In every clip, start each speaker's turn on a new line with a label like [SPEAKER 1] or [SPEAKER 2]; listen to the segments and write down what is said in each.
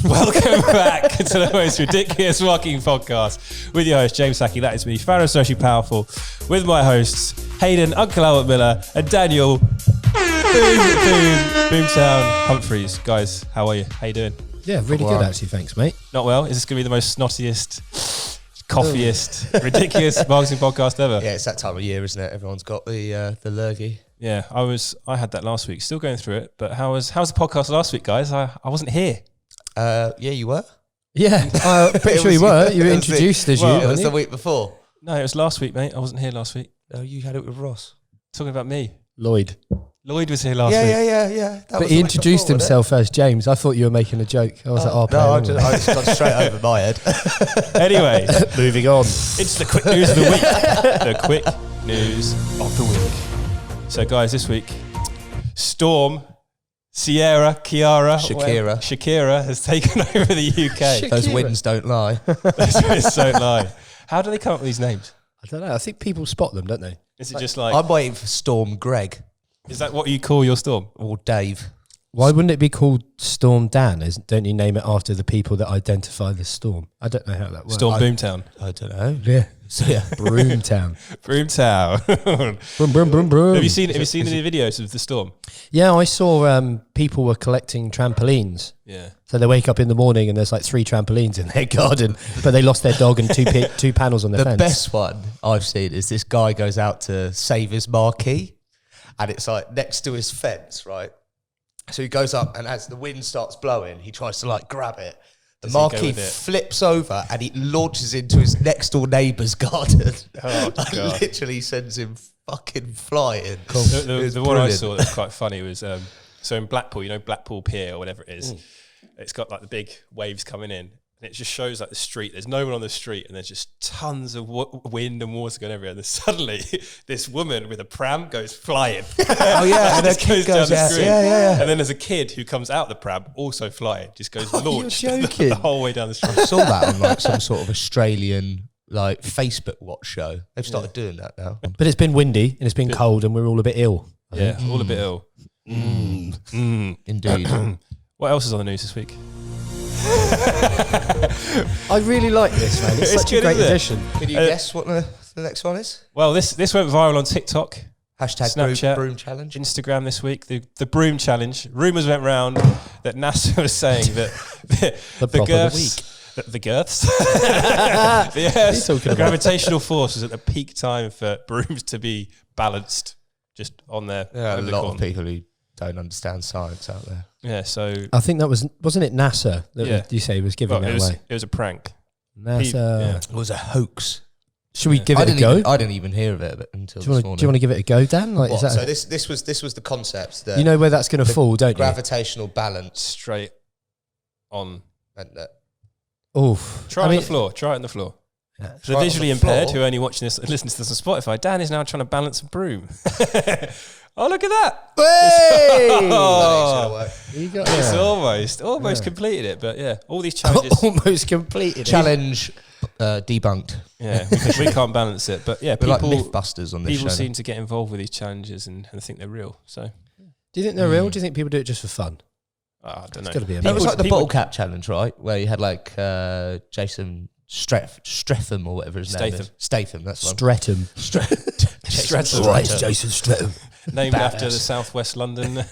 [SPEAKER 1] Welcome back to the most ridiculous walking podcast with your host James Sackey. That is me, Farrah Socially Powerful, with my hosts Hayden, Uncle Albert Miller, and Daniel Boomtown Humphreys. Guys, how are you? How you doing?
[SPEAKER 2] Yeah, really good actually. Thanks, mate.
[SPEAKER 1] Not well. Is this going to be the most snottiest, coffeeiest, ridiculous marketing podcast ever?
[SPEAKER 3] Yeah, it's that time of year, isn't it? Everyone's got the lurgy.
[SPEAKER 1] Yeah, I had that last week. Still going through it. But how's the podcast last week, guys? I wasn't here.
[SPEAKER 3] Yeah, you were?
[SPEAKER 2] Yeah, pretty sure you were. You were introduced as
[SPEAKER 3] It was the week before.
[SPEAKER 1] No, it was last week, mate. I wasn't here last week.
[SPEAKER 3] No, you had it with Ross.
[SPEAKER 1] Talking about me.
[SPEAKER 2] Lloyd
[SPEAKER 1] Was here last week.
[SPEAKER 3] Yeah.
[SPEAKER 2] but he introduced himself as James. I thought you were making a joke. I was like,
[SPEAKER 3] no, I just got straight over my head.
[SPEAKER 1] Anyway,
[SPEAKER 2] moving on.
[SPEAKER 1] It's the quick news of the week. The quick news of the week. So, guys, this week, Storm, Shakira has taken over the UK.
[SPEAKER 3] Those winds don't lie.
[SPEAKER 1] Those winds don't lie. How do they come up with these names?
[SPEAKER 2] I don't know. I think people spot them, don't they?
[SPEAKER 1] Is it just like...
[SPEAKER 3] I'm waiting for Storm Greg.
[SPEAKER 1] Is that what you call your storm?
[SPEAKER 3] Or Dave.
[SPEAKER 2] Why wouldn't it be called Storm Dan? Don't you name it after the people that identify the storm? I don't know how that works.
[SPEAKER 1] Storm Boomtown.
[SPEAKER 3] I don't know.
[SPEAKER 2] Yeah.
[SPEAKER 3] So yeah,
[SPEAKER 2] Broomtown.
[SPEAKER 1] Broomtown.
[SPEAKER 2] Broom, broom, broom, broom.
[SPEAKER 1] Have you seen any videos of the storm?
[SPEAKER 2] Yeah, I saw people were collecting trampolines.
[SPEAKER 1] Yeah.
[SPEAKER 2] So they wake up in the morning and there's like 3 trampolines in their garden, but they lost their dog and two panels on their fence.
[SPEAKER 3] The best one I've seen is this guy goes out to save his marquee, and it's like next to his fence, right? So he goes up, and as the wind starts blowing, he tries to like grab it. The marquee flips over and it launches into his next door neighbour's garden.
[SPEAKER 1] Oh, God.
[SPEAKER 3] Literally sends him fucking flying.
[SPEAKER 1] Cool. The one I saw that was quite funny was, so in Blackpool, you know, Blackpool Pier or whatever it is, it's got like the big waves coming in. And it just shows like the street. There's no one on the street, and there's just tons of wind and water going everywhere. And then suddenly, this woman with a pram goes flying.
[SPEAKER 3] Oh yeah, and a kid goes out. Yeah.
[SPEAKER 1] And then there's a kid who comes out the pram, also flying, just goes launched
[SPEAKER 2] you're joking.
[SPEAKER 1] the whole way down the street.
[SPEAKER 3] I saw that on like some sort of Australian like Facebook watch show. They've started doing that now.
[SPEAKER 2] But it's been windy and it's been cold and we're all a bit ill.
[SPEAKER 1] Yeah, all a bit ill.
[SPEAKER 3] Indeed.
[SPEAKER 1] What else is on the news this week?
[SPEAKER 2] I really like this, man. It's such a great addition.
[SPEAKER 3] Can you guess what the next one is?
[SPEAKER 1] Well, this went viral on TikTok,
[SPEAKER 3] Hashtag
[SPEAKER 1] Snapchat,
[SPEAKER 3] broom challenge.
[SPEAKER 1] Instagram this week. The broom challenge. Rumours went round that NASA was saying that the Earth's gravitational force was at the peak time for brooms to be balanced, just on their.
[SPEAKER 3] Yeah, a lot of people who don't understand science out there.
[SPEAKER 1] Yeah, so
[SPEAKER 2] I think that wasn't it NASA that you say was giving that away?
[SPEAKER 1] It was a prank.
[SPEAKER 2] NASA.
[SPEAKER 3] It was a hoax.
[SPEAKER 2] Should we give it a go?
[SPEAKER 3] I didn't even hear of it until this morning.
[SPEAKER 2] Do you want to give it a go, Dan? Like,
[SPEAKER 3] is that so this was the concept that
[SPEAKER 2] you know where that's going to fall, don't you?
[SPEAKER 3] Gravitational balance
[SPEAKER 1] straight on.
[SPEAKER 2] Oof.
[SPEAKER 1] Try it on the floor. Try it on the floor. Yeah. For the visually impaired who are only watching this, listen to this on Spotify, Dan is now trying to balance a broom. Oh, look at that.
[SPEAKER 3] Hey!
[SPEAKER 1] It's almost completed it, but yeah, all these challenges.
[SPEAKER 2] Almost completed it.
[SPEAKER 3] Challenge debunked.
[SPEAKER 1] Yeah, because we can't balance it. But yeah, people,
[SPEAKER 3] like Mythbusters on this show.
[SPEAKER 1] People seem to get involved with these challenges and think they're real. So,
[SPEAKER 2] do you think they're real? Do you think people do it just for fun?
[SPEAKER 1] I don't know.
[SPEAKER 2] It's got to be.
[SPEAKER 3] It was like the bottle cap challenge, right? Where you had like Jason Stratham or whatever his name is. Statham, that's one.
[SPEAKER 2] Stratham.
[SPEAKER 3] Jason Stratham.
[SPEAKER 1] Named after the Southwest London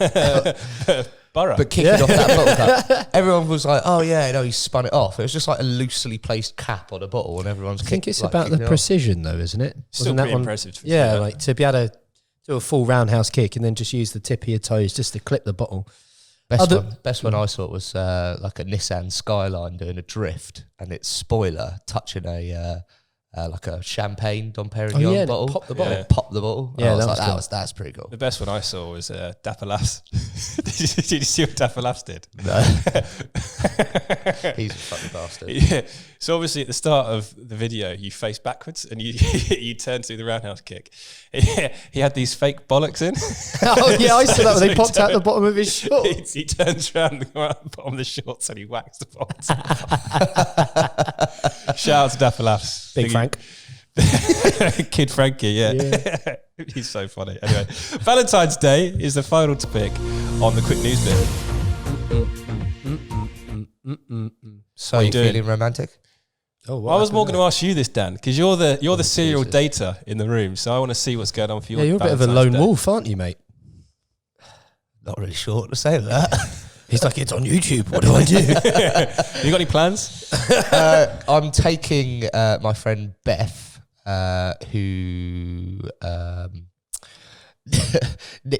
[SPEAKER 1] borough.
[SPEAKER 3] But kicking off that bottle cap, everyone was like, oh yeah, no, he spun it off. It was just like a loosely placed cap on a bottle and everyone's
[SPEAKER 2] I think it's about the precision though, isn't it?
[SPEAKER 1] Still pretty impressive.
[SPEAKER 2] Yeah, like to be able to do a full roundhouse kick and then just use the tip of your toes just to clip the bottle.
[SPEAKER 3] Best one I saw was like a Nissan Skyline doing a drift and its spoiler touching a like a champagne Dom Perignon bottle.
[SPEAKER 2] Pop the bottle.
[SPEAKER 3] Yeah. Pop the bottle.
[SPEAKER 2] Yeah,
[SPEAKER 3] that's pretty cool.
[SPEAKER 1] The best one I saw was Dapper Laughs. did you see what Dapper Laughs did?
[SPEAKER 3] No. He's a fucking bastard.
[SPEAKER 1] Yeah. So obviously at the start of the video, you face backwards and you turn to the roundhouse kick. He had these fake bollocks in.
[SPEAKER 2] Oh yeah, I saw that when they popped out the bottom of his shorts.
[SPEAKER 1] He turns around the bottom of the shorts and he whacks the bottoms. Shout out to Dapper Laughs.
[SPEAKER 2] Big Frank.
[SPEAKER 1] Kid Frankie, yeah. He's so funny. Anyway, Valentine's Day is the final topic on the quick news bit.
[SPEAKER 3] So
[SPEAKER 1] What are
[SPEAKER 3] you
[SPEAKER 1] you doing?
[SPEAKER 3] feeling romantic?
[SPEAKER 2] Oh,
[SPEAKER 1] Well, I was more going to ask you this, Dan, because you're the serial
[SPEAKER 2] Jesus.
[SPEAKER 1] data in the room. So I want to see what's going on for you.
[SPEAKER 2] Yeah, you're a bit of a lone wolf, aren't you, mate?
[SPEAKER 3] Not really sure what to say to that.
[SPEAKER 2] He's like, it's on YouTube. What do I do?
[SPEAKER 1] You got any plans?
[SPEAKER 3] I'm taking my friend Beth, who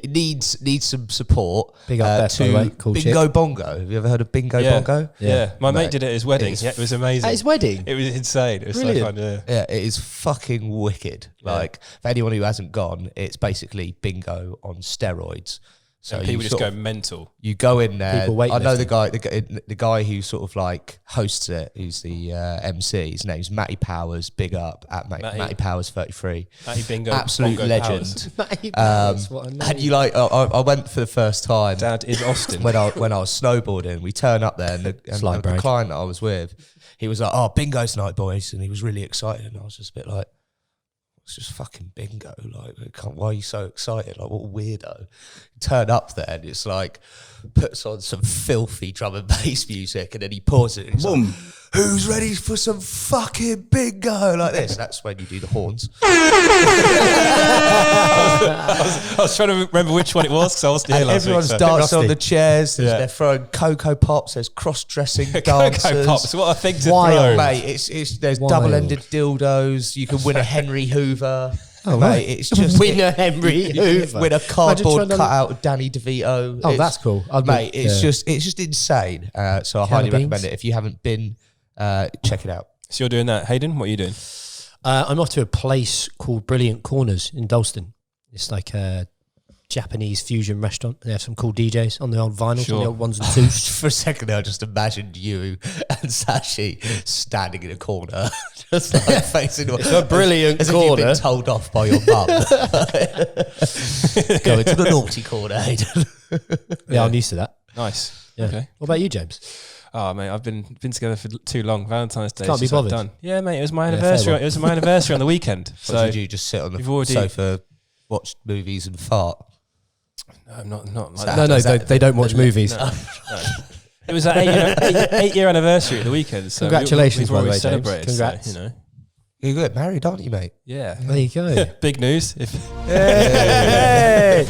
[SPEAKER 3] needs some support.
[SPEAKER 2] Big up Beth, by the way. Cool
[SPEAKER 3] Bingo Bongo. Have you ever heard of Bingo Bongo?
[SPEAKER 1] Yeah. My mate
[SPEAKER 3] Mate,
[SPEAKER 1] did it at his wedding.
[SPEAKER 3] it's
[SPEAKER 1] Yeah, it was amazing.
[SPEAKER 2] At his wedding?
[SPEAKER 1] It was insane. It was
[SPEAKER 2] Brilliant.
[SPEAKER 1] so fun. Yeah.
[SPEAKER 3] Yeah, it is fucking wicked. Like, for anyone who hasn't gone, it's basically bingo on steroids. So
[SPEAKER 1] And people
[SPEAKER 3] you
[SPEAKER 1] just
[SPEAKER 3] sort
[SPEAKER 1] go
[SPEAKER 3] of-
[SPEAKER 1] mental.
[SPEAKER 3] You go in there.
[SPEAKER 2] People
[SPEAKER 3] I know
[SPEAKER 2] weightlifting.
[SPEAKER 3] the guy who sort of like hosts it, who's the MC. His name's Matty Powers. Big up at Matty Powers 33.
[SPEAKER 1] Matty Bingo.
[SPEAKER 3] Absolute
[SPEAKER 1] Bongo
[SPEAKER 3] legend.
[SPEAKER 1] Powers.
[SPEAKER 3] And you like, I went for the first time
[SPEAKER 1] Dad is Austin.
[SPEAKER 3] when I was snowboarding. We turn up there, and
[SPEAKER 2] Slight
[SPEAKER 3] the
[SPEAKER 2] brag.
[SPEAKER 3] client that I was with, he was like, "Oh, bingo tonight, boys," and he was really excited, and I was just a bit like, it's just fucking bingo. Like, why are you so excited? Like, what a weirdo. Turn up there and it's like, puts on some filthy drum and bass music, and then he pauses it. And he's like, who's ready for some fucking bingo? Like this. That's when you do the horns.
[SPEAKER 1] I was trying to remember which one it was because I wasn't here
[SPEAKER 3] And
[SPEAKER 1] last
[SPEAKER 3] everyone's
[SPEAKER 1] week. so-
[SPEAKER 3] dancing on the chairs.
[SPEAKER 1] Yeah.
[SPEAKER 3] They're throwing Cocoa Pops. There's cross-dressing
[SPEAKER 1] Cocoa
[SPEAKER 3] dancers.
[SPEAKER 1] Pops. What a thing to
[SPEAKER 2] Wild,
[SPEAKER 1] throw.
[SPEAKER 3] Mate, it's there's
[SPEAKER 2] Wild.
[SPEAKER 3] double-ended dildos. You can win a Henry Hoover.
[SPEAKER 2] Oh,
[SPEAKER 3] mate,
[SPEAKER 2] right.
[SPEAKER 3] it's just
[SPEAKER 2] Win a Henry Hoover.
[SPEAKER 3] Win a
[SPEAKER 2] Imagine
[SPEAKER 3] cardboard
[SPEAKER 2] trying to-
[SPEAKER 3] cutout of Danny DeVito.
[SPEAKER 2] Oh,
[SPEAKER 3] It's-
[SPEAKER 2] that's cool.
[SPEAKER 3] mate. It's just insane. So I highly
[SPEAKER 2] beans.
[SPEAKER 3] recommend it. If you haven't been, check it out.
[SPEAKER 1] So you're doing that. Hayden, what are you doing?
[SPEAKER 2] I'm off to a place called Brilliant Corners in Dalston. It's like a Japanese fusion restaurant. They have some cool DJs on the old vinyls, on the old ones and twos.
[SPEAKER 3] For a second there, I just imagined you and Sashi standing in a corner, just like facing. It's
[SPEAKER 2] a brilliant
[SPEAKER 3] as if you've
[SPEAKER 2] corner.
[SPEAKER 3] been told off by your mum. Go into the naughty corner, Hayden.
[SPEAKER 2] Yeah, I'm used to that.
[SPEAKER 1] Nice.
[SPEAKER 2] Yeah.
[SPEAKER 1] Okay.
[SPEAKER 2] What about you, James?
[SPEAKER 1] Oh mate, I've been together for too long. Valentine's Day.
[SPEAKER 2] Can't
[SPEAKER 1] is
[SPEAKER 2] be
[SPEAKER 1] just like
[SPEAKER 2] bothered.
[SPEAKER 1] done. Yeah, mate. It was my
[SPEAKER 2] Yeah,
[SPEAKER 1] anniversary.
[SPEAKER 2] fair one.
[SPEAKER 1] It was my anniversary on the weekend.
[SPEAKER 3] So
[SPEAKER 1] So
[SPEAKER 3] did you just sit on the
[SPEAKER 1] You've already-
[SPEAKER 3] sofa, watch movies and fart?
[SPEAKER 1] no, not like
[SPEAKER 3] that-
[SPEAKER 1] that.
[SPEAKER 2] No,
[SPEAKER 3] is that-
[SPEAKER 2] they don't watch movies.
[SPEAKER 1] No. It was our 8-year anniversary at the weekend. So
[SPEAKER 2] Congratulations,
[SPEAKER 1] we've
[SPEAKER 2] by the
[SPEAKER 1] already
[SPEAKER 2] way, James.
[SPEAKER 1] celebrated.
[SPEAKER 2] Congrats.
[SPEAKER 1] So, you know.
[SPEAKER 3] You're good, married, aren't you, mate?
[SPEAKER 1] Yeah.
[SPEAKER 2] There you go.
[SPEAKER 1] Big news. If
[SPEAKER 2] Hey!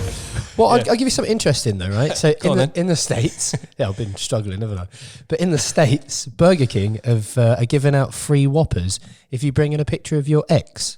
[SPEAKER 2] Well,
[SPEAKER 1] Yeah.
[SPEAKER 2] I'll give you something interesting though, right? So
[SPEAKER 1] Go on then.
[SPEAKER 2] in the States, yeah, I've been struggling, haven't I? But in the States, Burger King are giving out free Whoppers if you bring in a picture of your ex.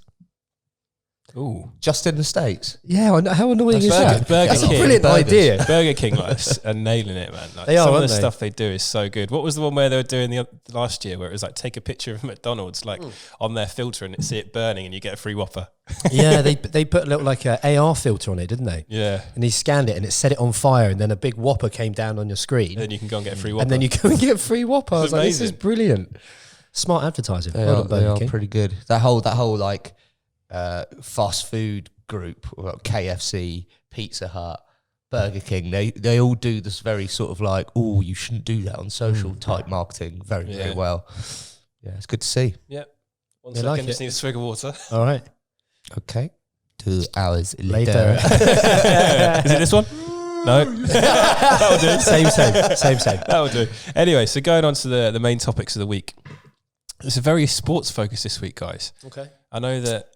[SPEAKER 1] ooh.
[SPEAKER 3] Just in the States.
[SPEAKER 2] Yeah, I know. How annoying is
[SPEAKER 1] Burger,
[SPEAKER 2] that?
[SPEAKER 1] Burger
[SPEAKER 2] That's
[SPEAKER 1] King.
[SPEAKER 2] a brilliant
[SPEAKER 3] Burgers.
[SPEAKER 2] idea.
[SPEAKER 1] Burger King are nailing it, man. Like,
[SPEAKER 2] They are,
[SPEAKER 1] some of
[SPEAKER 2] aren't
[SPEAKER 1] the
[SPEAKER 2] they?
[SPEAKER 1] stuff they do is so good. What was the one where they were doing last year where it was like take a picture of McDonald's like on their filter and see it burning and you get a free Whopper?
[SPEAKER 2] Yeah, they put a little like a AR filter on it, didn't they?
[SPEAKER 1] Yeah.
[SPEAKER 2] And he scanned it and it set it on fire, and then a big Whopper came down on your screen,
[SPEAKER 1] And then you can go and get a free Whopper.
[SPEAKER 2] and then you go and get a free Whopper. I was like, this is
[SPEAKER 1] amazing.
[SPEAKER 2] brilliant. Smart advertising.
[SPEAKER 3] They
[SPEAKER 2] Well
[SPEAKER 3] are,
[SPEAKER 2] done, Burger King.
[SPEAKER 3] pretty good. That whole like fast food group, like KFC, Pizza Hut, Burger King, they all do this very sort of like, oh, you shouldn't do that on social type marketing very
[SPEAKER 1] Yeah.
[SPEAKER 3] well. Yeah, it's good to see.
[SPEAKER 1] Yeah. One
[SPEAKER 2] They
[SPEAKER 1] second,
[SPEAKER 2] like
[SPEAKER 1] just
[SPEAKER 2] it.
[SPEAKER 1] need a swig of water.
[SPEAKER 2] All right.
[SPEAKER 3] Okay. 2 hours
[SPEAKER 2] Later.
[SPEAKER 1] Is it this one? No. That'll do.
[SPEAKER 2] Same.
[SPEAKER 1] That'll do. Anyway, so going on to the main topics of the week. It's a very sports focus this week, guys.
[SPEAKER 2] Okay.
[SPEAKER 1] I know that.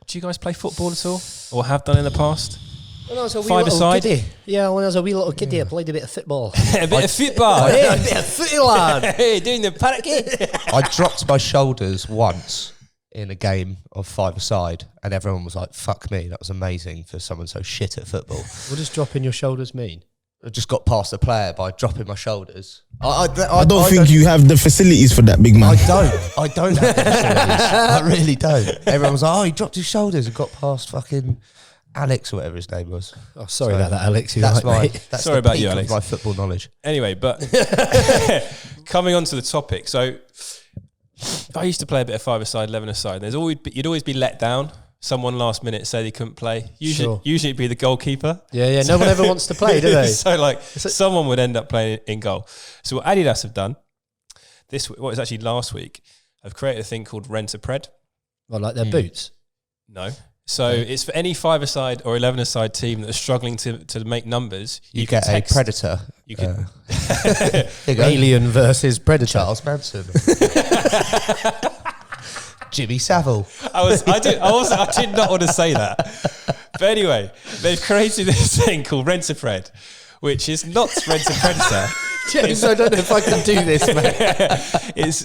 [SPEAKER 1] Do you guys play football at all, or have done in the past?
[SPEAKER 2] When I was a wee
[SPEAKER 1] Five-a-side?
[SPEAKER 2] little kiddie. Yeah, when I was a wee little kiddie, I played a bit of football.
[SPEAKER 1] A bit of football.
[SPEAKER 2] Yeah, a bit of footy, lad.
[SPEAKER 1] Hey, doing the paddock kick.
[SPEAKER 3] I dropped my shoulders once in a game of 5-a-side, and everyone was like, fuck me, that was amazing for someone so shit at football.
[SPEAKER 2] What does dropping your shoulders mean?
[SPEAKER 3] I just got past the player by dropping my shoulders.
[SPEAKER 4] I don't think you have the facilities for that, big man.
[SPEAKER 3] I don't have the facilities. I really don't. Everyone was like, oh, he dropped his shoulders and got past fucking Alex or whatever his name was.
[SPEAKER 2] Oh, sorry about that, Alex. You're
[SPEAKER 3] That's
[SPEAKER 2] right,
[SPEAKER 3] my.
[SPEAKER 2] mate.
[SPEAKER 3] That's
[SPEAKER 1] Sorry
[SPEAKER 3] the
[SPEAKER 1] about
[SPEAKER 3] peak
[SPEAKER 1] you,
[SPEAKER 3] of
[SPEAKER 1] Alex.
[SPEAKER 3] my football knowledge.
[SPEAKER 1] Anyway, but coming on to the topic. So I used to play a bit of 5-a-side, 11-a-side. You'd always be let down. Someone last minute say they couldn't play. Usually it'd be the goalkeeper.
[SPEAKER 2] Yeah. No one ever wants to play, do they?
[SPEAKER 1] So like someone would end up playing in goal. So what Adidas have done this week, what was actually last week, have created a thing called Rent a Pred.
[SPEAKER 2] Well, like their boots.
[SPEAKER 1] No, So it's for any 5-a-side or 11-a-side team that are struggling to make numbers.
[SPEAKER 3] You get a predator.
[SPEAKER 1] You can
[SPEAKER 2] Alien versus Predator.
[SPEAKER 3] Charles Manson. Jimmy Savile.
[SPEAKER 1] I did not want to say that. But anyway, they've created this thing called Rent-a-Pred, which is not Rent-a-Predator.
[SPEAKER 2] James, I don't know if I can do this, mate.
[SPEAKER 1] It's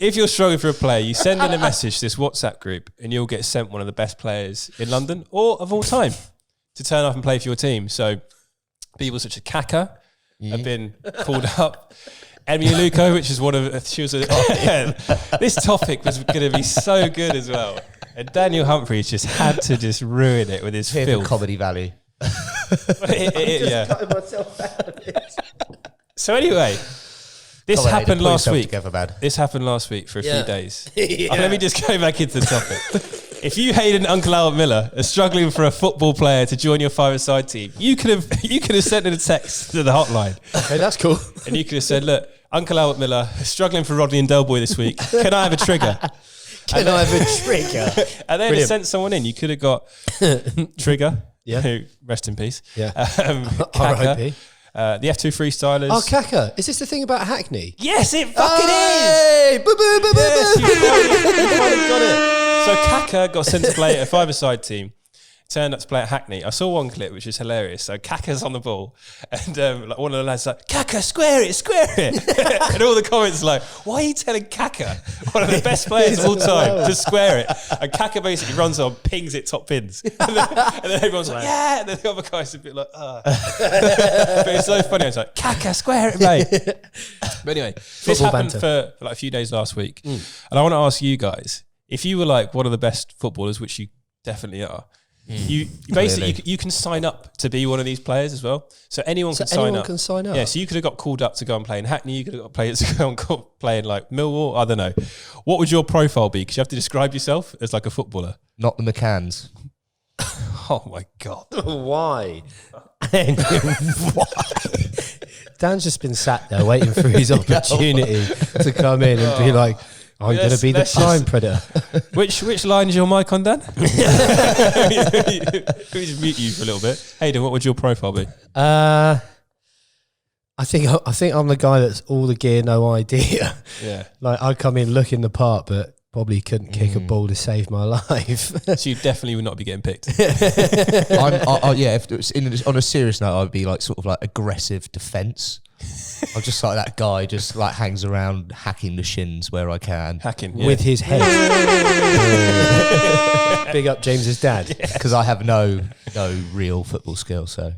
[SPEAKER 1] if you're struggling for a player, you send in a message to this WhatsApp group and you'll get sent one of the best players in London or of all time to turn up and play for your team. So people such as Kaka have been called up. Emi Luko, which is this topic was going to be so good as well. And Daniel Humphreys just had to just ruin it with his filth.
[SPEAKER 3] Comedy value.
[SPEAKER 2] Cutting myself out of it.
[SPEAKER 1] So anyway, this happened last week.
[SPEAKER 3] This
[SPEAKER 1] happened last week for a few days. Let me just go back into the topic. If you, Hayden Uncle Albert Miller, are struggling for a football player to join your 5-a-side team, you could have sent in a text to the hotline.
[SPEAKER 2] Okay, that's cool.
[SPEAKER 1] And you could have said, look, Uncle Albert Miller, struggling for Rodney and Del Boy this week. Can I have a trigger?
[SPEAKER 2] Can I have a trigger?
[SPEAKER 1] And then sent someone in. You could have got Trigger, who, rest in peace.
[SPEAKER 2] Yeah.
[SPEAKER 1] Kaka, the F2 freestylers.
[SPEAKER 2] Oh, Kaka. Is this the thing about Hackney?
[SPEAKER 1] Yes, it fucking
[SPEAKER 2] is.
[SPEAKER 1] Yes, you finally got it. So Kaka got sent to play at a 5-a-side team. Turned up to play at Hackney. I saw one clip which is hilarious. So Kaka's on the ball, and like one of the lads like, "Kaka, square it!" And all the comments are like, "Why are you telling Kaka, one of the best players of all time, to square it?" And Kaka basically runs on, pings it top pins, and then everyone's like, "Yeah!" And then the other guy's a bit like, "Ah." But it's so funny. It's like, "Kaka, square it, mate." But anyway, this happened for like a few days last week, and I want to ask you guys, if you were like one of the best footballers, which you definitely are. You basically you can sign up to be one of these players as well. So anyone can sign up. Yeah, so you could have got called up to go and play in Hackney. You could have got players to go and play in like Millwall. I don't know. What would your profile be? Because you have to describe yourself as like a footballer.
[SPEAKER 3] Not the McCanns.
[SPEAKER 1] Oh my God.
[SPEAKER 2] Why? Dan's just been sat there waiting for his opportunity to come in and be like, I'm going to be the prime predator.
[SPEAKER 1] Which line is your mic on, Dan? Let me just mute you for a little bit. Hayden, what would your profile be?
[SPEAKER 2] I think I'm the guy that's all the gear, no idea.
[SPEAKER 1] Yeah.
[SPEAKER 2] Like I come in looking the part, but probably couldn't kick a ball to save my life.
[SPEAKER 1] So you definitely would not be getting picked.
[SPEAKER 3] Yeah, if it was on a serious note, I'd be like sort of like aggressive defence. I'm just like that guy, just like hangs around hacking the shins where I can.
[SPEAKER 1] Hacking,
[SPEAKER 2] with his head. Big up James's dad.
[SPEAKER 3] Because I have no real football skill, so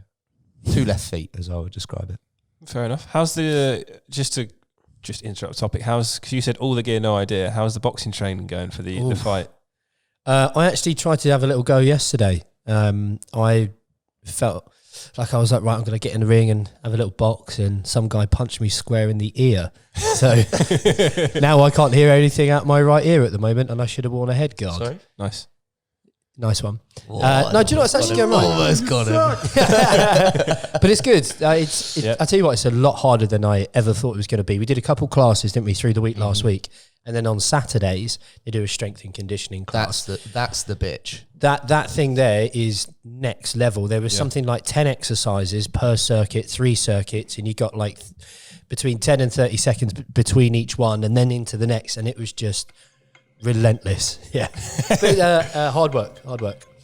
[SPEAKER 3] 2 left feet, as I would describe it.
[SPEAKER 1] Fair enough. How's just interrupt the topic, because you said all the gear, no idea, how's the boxing training going for the fight?
[SPEAKER 2] I actually tried to have a little go yesterday. I felt like I was like, right, I'm going to get in the ring and have a little box, and some guy punched me square in the ear. So now I can't hear anything out my right ear at the moment, and I should have worn a head guard.
[SPEAKER 1] Sorry? Nice
[SPEAKER 2] one. No, do you know what's actually going right?
[SPEAKER 3] Almost got him.
[SPEAKER 2] But it's good. I tell you what, it's a lot harder than I ever thought it was going to be. We did a couple classes, didn't we, through the week last week? And then on Saturdays, they do a strength and conditioning class.
[SPEAKER 3] That's the bitch.
[SPEAKER 2] That thing there is next level. There was something like 10 exercises per circuit, 3 circuits, and you got like between 10 and 30 seconds between each one, and then into the next, and it was just relentless. Yeah. But, hard work.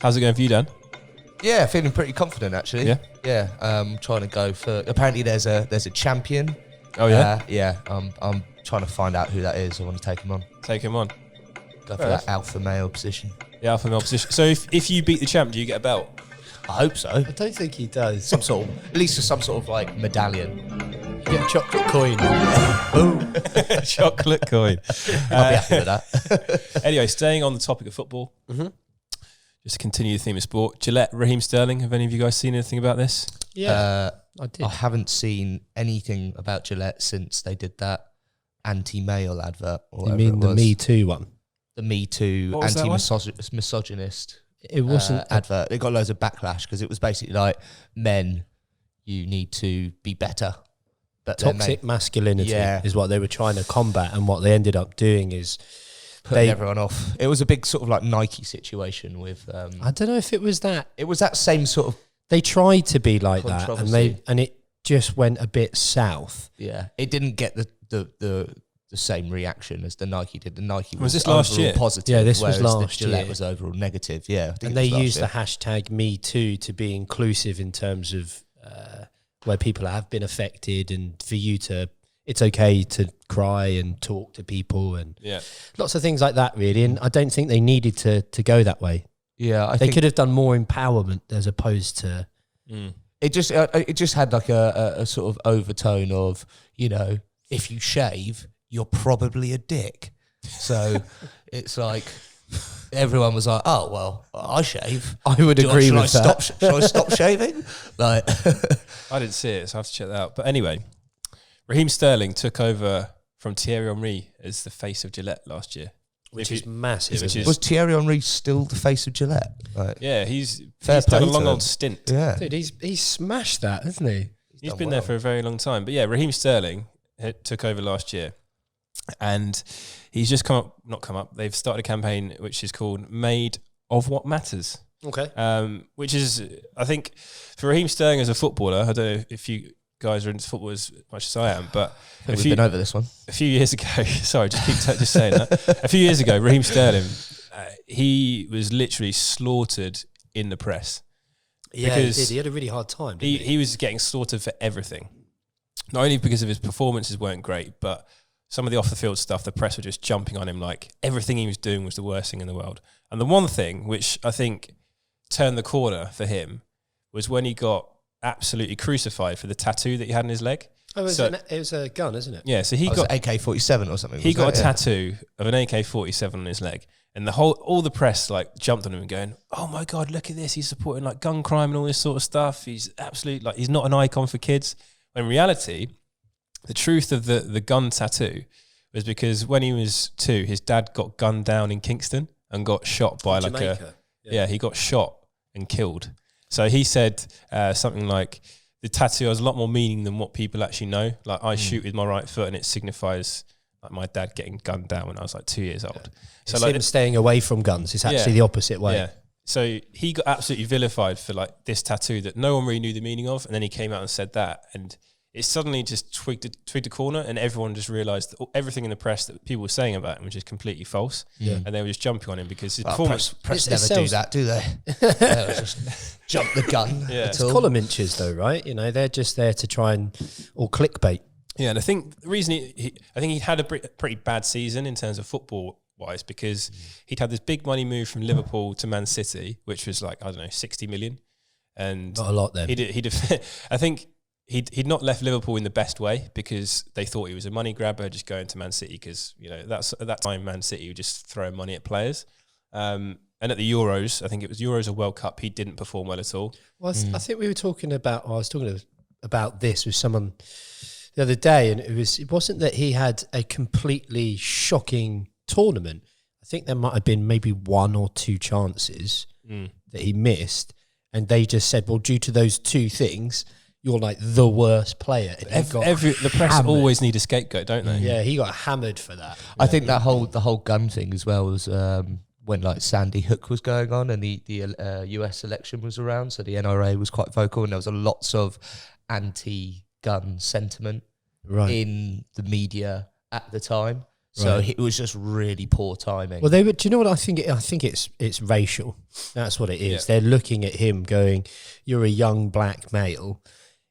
[SPEAKER 1] How's it going for you, Dan?
[SPEAKER 3] Yeah, feeling pretty confident actually. Yeah. Trying to go for. Apparently, there's a champion.
[SPEAKER 1] Oh yeah.
[SPEAKER 3] I'm trying to find out who that is. I want to take him on. Go for that alpha male position.
[SPEAKER 1] Yeah, alpha male position. So if you beat the champ, do you get a belt?
[SPEAKER 3] I hope so.
[SPEAKER 2] I don't think he does.
[SPEAKER 3] At least some sort of like medallion.
[SPEAKER 2] You get a chocolate coin.
[SPEAKER 3] Boom.
[SPEAKER 1] Chocolate coin.
[SPEAKER 3] I'll be happy with that.
[SPEAKER 1] Anyway, staying on the topic of football, just to continue the theme of sport, Gillette, Raheem Sterling, have any of you guys seen anything about this?
[SPEAKER 2] Yeah, I did.
[SPEAKER 3] I haven't seen anything about Gillette since they did that anti-male advert.
[SPEAKER 2] You mean the Me Too one?
[SPEAKER 3] The Me Too anti-misogynist
[SPEAKER 2] it wasn't
[SPEAKER 3] advert. It got loads of backlash because it was basically like, men, you need to be better. But
[SPEAKER 2] toxic masculinity is what they were trying to combat, and what they ended up doing is
[SPEAKER 3] putting everyone off. It was a big sort of like Nike situation with.
[SPEAKER 2] I don't know if it was that.
[SPEAKER 3] It was that same sort of.
[SPEAKER 2] They tried to be like that,
[SPEAKER 3] controversy.
[SPEAKER 2] and it just went a bit south.
[SPEAKER 3] Yeah, it didn't get the same reaction as the Nike did. The Nike
[SPEAKER 1] was this last year?
[SPEAKER 3] Positive.
[SPEAKER 2] Yeah, this was
[SPEAKER 3] whereas the
[SPEAKER 2] last
[SPEAKER 3] Gillette
[SPEAKER 2] year.
[SPEAKER 3] was overall negative. Yeah, I think
[SPEAKER 2] And they used the hashtag Me Too to be inclusive in terms of where people have been affected, and for you to, it's okay to cry and talk to people, and lots of things like that, really. And I don't think they needed to go that way.
[SPEAKER 3] Yeah,
[SPEAKER 2] they could have done more empowerment as opposed to.
[SPEAKER 3] It just had like a sort of overtone of, you know, if you shave, you're probably a dick. So it's like everyone was like, oh well, I shave.
[SPEAKER 2] I would agree with that.
[SPEAKER 3] Should I stop shaving? Like,
[SPEAKER 1] I didn't see it, so I have to check that out. But anyway, Raheem Sterling took over from Thierry Henry as the face of Gillette last year.
[SPEAKER 2] Which is massive.
[SPEAKER 3] Was Thierry Henry still the face of Gillette? Like,
[SPEAKER 1] yeah, he's
[SPEAKER 3] fair
[SPEAKER 1] done a
[SPEAKER 3] play
[SPEAKER 1] long
[SPEAKER 3] to
[SPEAKER 1] old
[SPEAKER 3] him.
[SPEAKER 1] stint.
[SPEAKER 3] Yeah,
[SPEAKER 2] Dude, he's smashed that, hasn't he?
[SPEAKER 1] He's been there for a very long time. But yeah, Raheem Sterling took over last year, and he's just not come up. They've started a campaign which is called Made of What Matters.
[SPEAKER 2] Okay.
[SPEAKER 1] Which is, I think, for Raheem Sterling as a footballer, I don't know if you guys are into football as much as I am, but
[SPEAKER 3] we've been over this one.
[SPEAKER 1] A few years ago, sorry, just keep just saying that. A few years ago, Raheem Sterling, he was literally slaughtered in the press.
[SPEAKER 2] Yeah, he did. He had a really hard time, didn't
[SPEAKER 1] he was getting slaughtered for everything. Not only because of his performances weren't great, but some of the off-the-field stuff, the press were just jumping on him like everything he was doing was the worst thing in the world. And the one thing which I think turned the corner for him was when he got absolutely crucified for the tattoo that he had on his leg.
[SPEAKER 2] Oh, it was a gun, isn't it?
[SPEAKER 1] Yeah, so he got
[SPEAKER 3] AK-47 or something.
[SPEAKER 1] He got a tattoo of an AK-47 on his leg, and all the press like jumped on him and going, "Oh my God, look at this! He's supporting like gun crime and all this sort of stuff. He's absolutely like he's not an icon for kids." When in reality, the truth of the gun tattoo was because when he was 2, his dad got gunned down in Kingston and got shot by
[SPEAKER 2] Jamaica.
[SPEAKER 1] He got shot and killed. So he said something like, the tattoo has a lot more meaning than what people actually know. Like I shoot with my right foot and it signifies like my dad getting gunned down when I was like 2 years old.
[SPEAKER 2] So it's like him staying away from guns. It's actually the opposite way. Yeah.
[SPEAKER 1] So he got absolutely vilified for like this tattoo that no one really knew the meaning of. And then he came out and said that. And it suddenly just twigged a corner, and everyone just realised that everything in the press that people were saying about him was just completely false. Yeah. And they were just jumping on him because his performance...
[SPEAKER 3] Press never do that, do they? Just jump the gun.
[SPEAKER 1] Yeah.
[SPEAKER 2] It's column inches though, right? You know, they're just there to try and... or clickbait.
[SPEAKER 1] Yeah, and I think the reason I think he had a pretty bad season in terms of football-wise because he'd had this big money move from Liverpool to Man City, which was like, I don't know, 60 million. And
[SPEAKER 2] not a lot then.
[SPEAKER 1] I think... He'd not left Liverpool in the best way because they thought he was a money grabber just going to Man City because, you know, that's at that time Man City would just throw money at players. And at the Euros, I think it was Euros or World Cup, he didn't perform well at all.
[SPEAKER 2] Well, I think we were talking about, I was talking about this with someone the other day, and it wasn't that he had a completely shocking tournament. I think there might have been maybe 1 or 2 chances that he missed, and they just said, well, due to those 2 things, you're like the worst player.
[SPEAKER 1] The press always need a scapegoat, don't they?
[SPEAKER 2] Yeah, he got hammered for that.
[SPEAKER 3] I think the whole gun thing as well was when like Sandy Hook was going on and the US election was around, so the NRA was quite vocal and there was lots of anti-gun sentiment in the media at the time. So it was just really poor timing.
[SPEAKER 2] Well, do you know what I think? I think it's racial. That's what it is. Yeah. They're looking at him going, "You're a young black male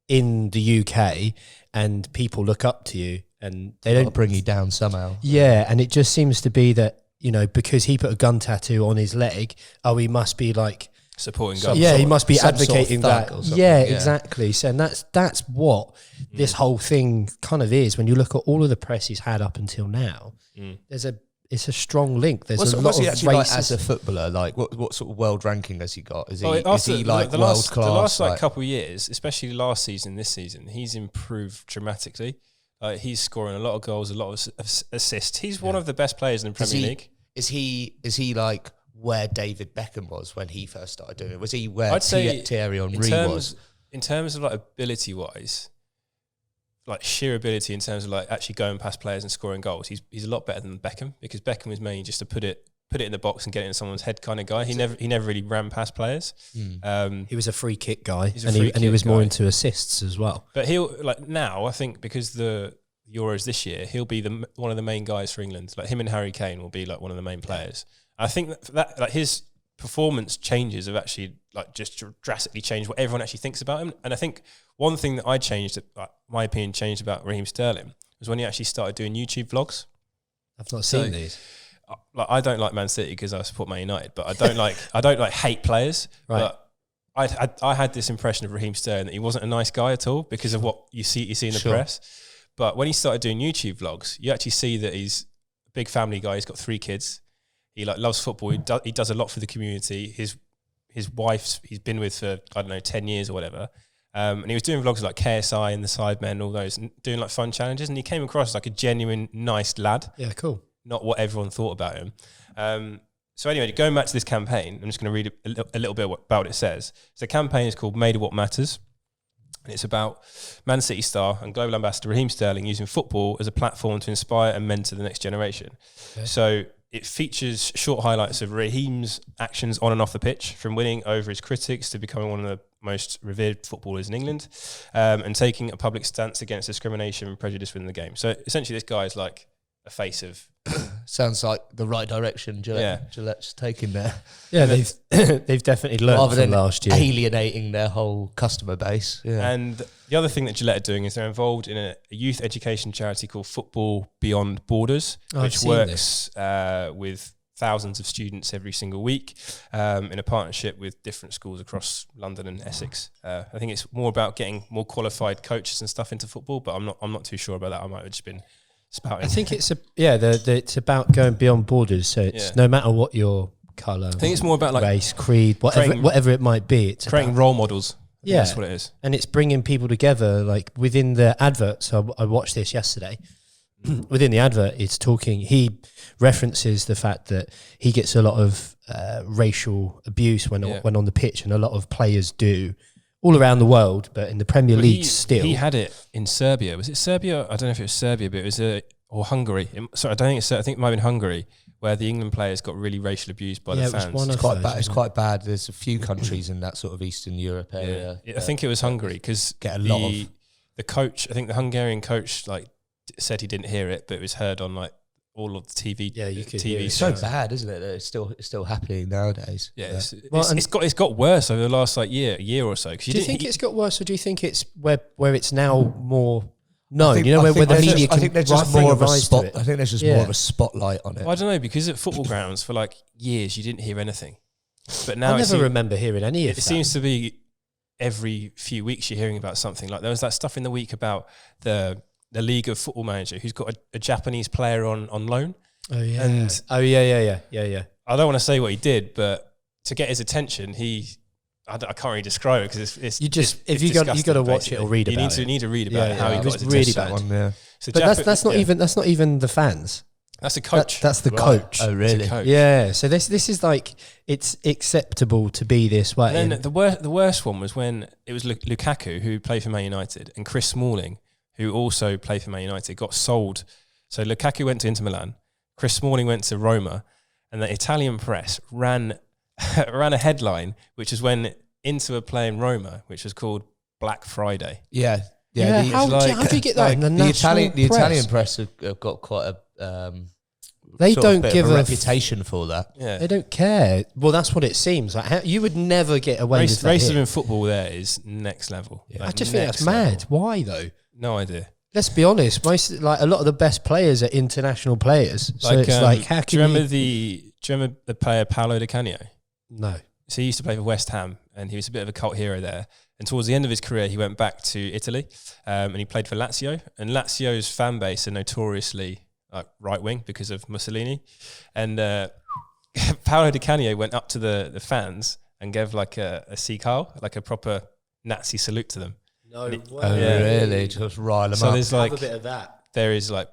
[SPEAKER 2] in the UK, and people look up to you, and they don't
[SPEAKER 3] bring you down somehow."
[SPEAKER 2] Yeah, and it just seems to be that, you know, because he put a gun tattoo on his leg, he must be like
[SPEAKER 1] supporting guns.
[SPEAKER 2] Yeah, he must be advocating that. Yeah,
[SPEAKER 3] yeah,
[SPEAKER 2] exactly. So and that's what this whole thing kind of is. When you look at all of the press he's had up until now, it's a strong link. There's a lot
[SPEAKER 3] what's he
[SPEAKER 2] of
[SPEAKER 3] actually like as a footballer? Like what sort of world ranking has he got? Is he like
[SPEAKER 1] the
[SPEAKER 3] world
[SPEAKER 1] class?
[SPEAKER 3] The
[SPEAKER 1] last like couple of years, especially last season, this season, he's improved dramatically. He's scoring a lot of goals, a lot of assists. He's one of the best players in the Premier League.
[SPEAKER 3] Is he like where David Beckham was when he first started doing it? Was he where Thierry Henry was?
[SPEAKER 1] In terms of like ability wise, like sheer ability in terms of like actually going past players and scoring goals, he's a lot better than Beckham, because Beckham was mainly just to put it in the box and get it in someone's head kind of guy. He never really ran past players.
[SPEAKER 2] He was a free kick guy, and
[SPEAKER 1] free
[SPEAKER 2] he was
[SPEAKER 1] kick
[SPEAKER 2] more
[SPEAKER 1] guy.
[SPEAKER 2] into assists as well.
[SPEAKER 1] But he'll like now, I think, because the Euros this year, he'll be one of the main guys for England. Like him and Harry Kane will be like one of the main players. I think that like his performance changes have actually like just drastically changed what everyone actually thinks about him. And I think one thing that I changed, like, my opinion changed about Raheem Sterling, was when he actually started doing YouTube vlogs.
[SPEAKER 2] I've not seen these.
[SPEAKER 1] Like, I don't like Man City because I support Man United, but I don't like hate players.
[SPEAKER 2] Right.
[SPEAKER 1] But I had this impression of Raheem Sterling that he wasn't a nice guy at all because of what you see in the press. But when he started doing YouTube vlogs, you actually see that he's a big family guy. He's got 3 kids. He like loves football. He does a lot for the community. His wife he's been with for 10 years or whatever. And he was doing vlogs like KSI and the Sidemen, all those, and doing like fun challenges. And he came across like a genuine nice lad.
[SPEAKER 2] Yeah, cool.
[SPEAKER 1] Not what everyone thought about him. So anyway, going back to this campaign, I'm just going to read a little bit about what it says. So the campaign is called Made of What Matters. And it's about Man City star and global ambassador Raheem Sterling using football as a platform to inspire and mentor the next generation. Okay. So it features short highlights of Raheem's actions on and off the pitch, from winning over his critics to becoming one of the most revered footballers in England, and taking a public stance against discrimination and prejudice within the game. So essentially this guy is like a face of...
[SPEAKER 3] Sounds like the right direction Gillette's taking there.
[SPEAKER 2] Yeah, they've definitely learned from last year.
[SPEAKER 3] Alienating their whole customer base. Yeah.
[SPEAKER 1] And the other thing that Gillette are doing is they're involved in a youth education charity called Football Beyond Borders, which works with thousands of students every single week in a partnership with different schools across London and Essex. I think it's more about getting more qualified coaches and stuff into football, but I'm not too sure about that. I might have just been spouting.
[SPEAKER 2] I think it's it's about going beyond borders. So it's no matter what your colour,
[SPEAKER 1] I think it's more about like
[SPEAKER 2] race, creed, whatever it might be. It's
[SPEAKER 1] creating role models.
[SPEAKER 2] Yeah,
[SPEAKER 1] that's what it is.
[SPEAKER 2] And it's bringing people together. Like within the advert, so I watched this yesterday. Within the advert, he references the fact that he gets a lot of racial abuse when on the pitch, and a lot of players do all around the world, but in the Premier League still.
[SPEAKER 1] He had it in Serbia. Was it Serbia? I don't know if it was Serbia, but it was or Hungary. Sorry, I don't think it's. I think it might have been Hungary, where the England players got really racial abused by the fans.
[SPEAKER 3] It's quite bad. There's a few countries in that sort of Eastern Europe area.
[SPEAKER 1] Yeah. I think it was Hungary, because the coach, I think the Hungarian coach, like said he didn't hear it, but it was heard on like all of the TV.
[SPEAKER 2] Yeah, you could.
[SPEAKER 1] TV.
[SPEAKER 3] It's so bad, isn't it? That it's still happening nowadays.
[SPEAKER 1] Yeah, it's got worse over the last like year or so.
[SPEAKER 2] Do you think it's got worse, or do you think it's where it's now more known? Where the media can.
[SPEAKER 3] I think there's just more of a spot. I think there's just more of a spotlight on it.
[SPEAKER 1] Well, I don't know, because at football grounds for like years you didn't hear anything, but now
[SPEAKER 2] I never remember hearing any of that.
[SPEAKER 1] It seems to be every few weeks you're hearing about something. Like there was that stuff in the week about the League of Football Manager who's got a Japanese player on loan.
[SPEAKER 2] Oh yeah.
[SPEAKER 1] And
[SPEAKER 2] yeah.
[SPEAKER 1] I don't want to say what he did, but to get his attention, I can't really describe it, because it's
[SPEAKER 2] you got to watch it or read about it.
[SPEAKER 1] You need to read about it. How he got his
[SPEAKER 2] really
[SPEAKER 1] attention.
[SPEAKER 2] bad. So but that's not even the fans.
[SPEAKER 1] That's the coach.
[SPEAKER 2] That's the coach.
[SPEAKER 3] Oh really?
[SPEAKER 2] Yeah. So this is like, it's acceptable to be this way.
[SPEAKER 1] And then the worst one was when it was Lukaku, who played for Man United, and Chris Smalling, who also played for Man United, got sold. So Lukaku went to Inter Milan, Chris Smalling went to Roma, and the Italian press ran a headline, which is when Inter were playing Roma, which was called Black Friday.
[SPEAKER 3] Yeah.
[SPEAKER 2] How do you get that? The
[SPEAKER 3] Italian press have got quite a
[SPEAKER 2] they don't give
[SPEAKER 3] a reputation for that.
[SPEAKER 1] Yeah,
[SPEAKER 2] they don't care. Well, that's what it seems like. You would never get away with that.
[SPEAKER 1] Racism in football there is next level.
[SPEAKER 2] Yeah. I just think that's mad. Why though?
[SPEAKER 1] No idea.
[SPEAKER 2] Let's be honest. A lot of the best players are international players. So it's how can
[SPEAKER 1] do you remember the player Paolo Di Canio?
[SPEAKER 2] No.
[SPEAKER 1] So he used to play for West Ham, and he was a bit of a cult hero there. And towards the end of his career, he went back to Italy, and he played for Lazio. And Lazio's fan base are notoriously right wing because of Mussolini. And Paolo Di Canio went up to the fans and gave like a sicav, like a proper Nazi salute to them.
[SPEAKER 2] No way.
[SPEAKER 3] Oh, really? Just rile them
[SPEAKER 1] so
[SPEAKER 3] up.
[SPEAKER 1] There's like
[SPEAKER 2] have a bit of that.
[SPEAKER 1] There is like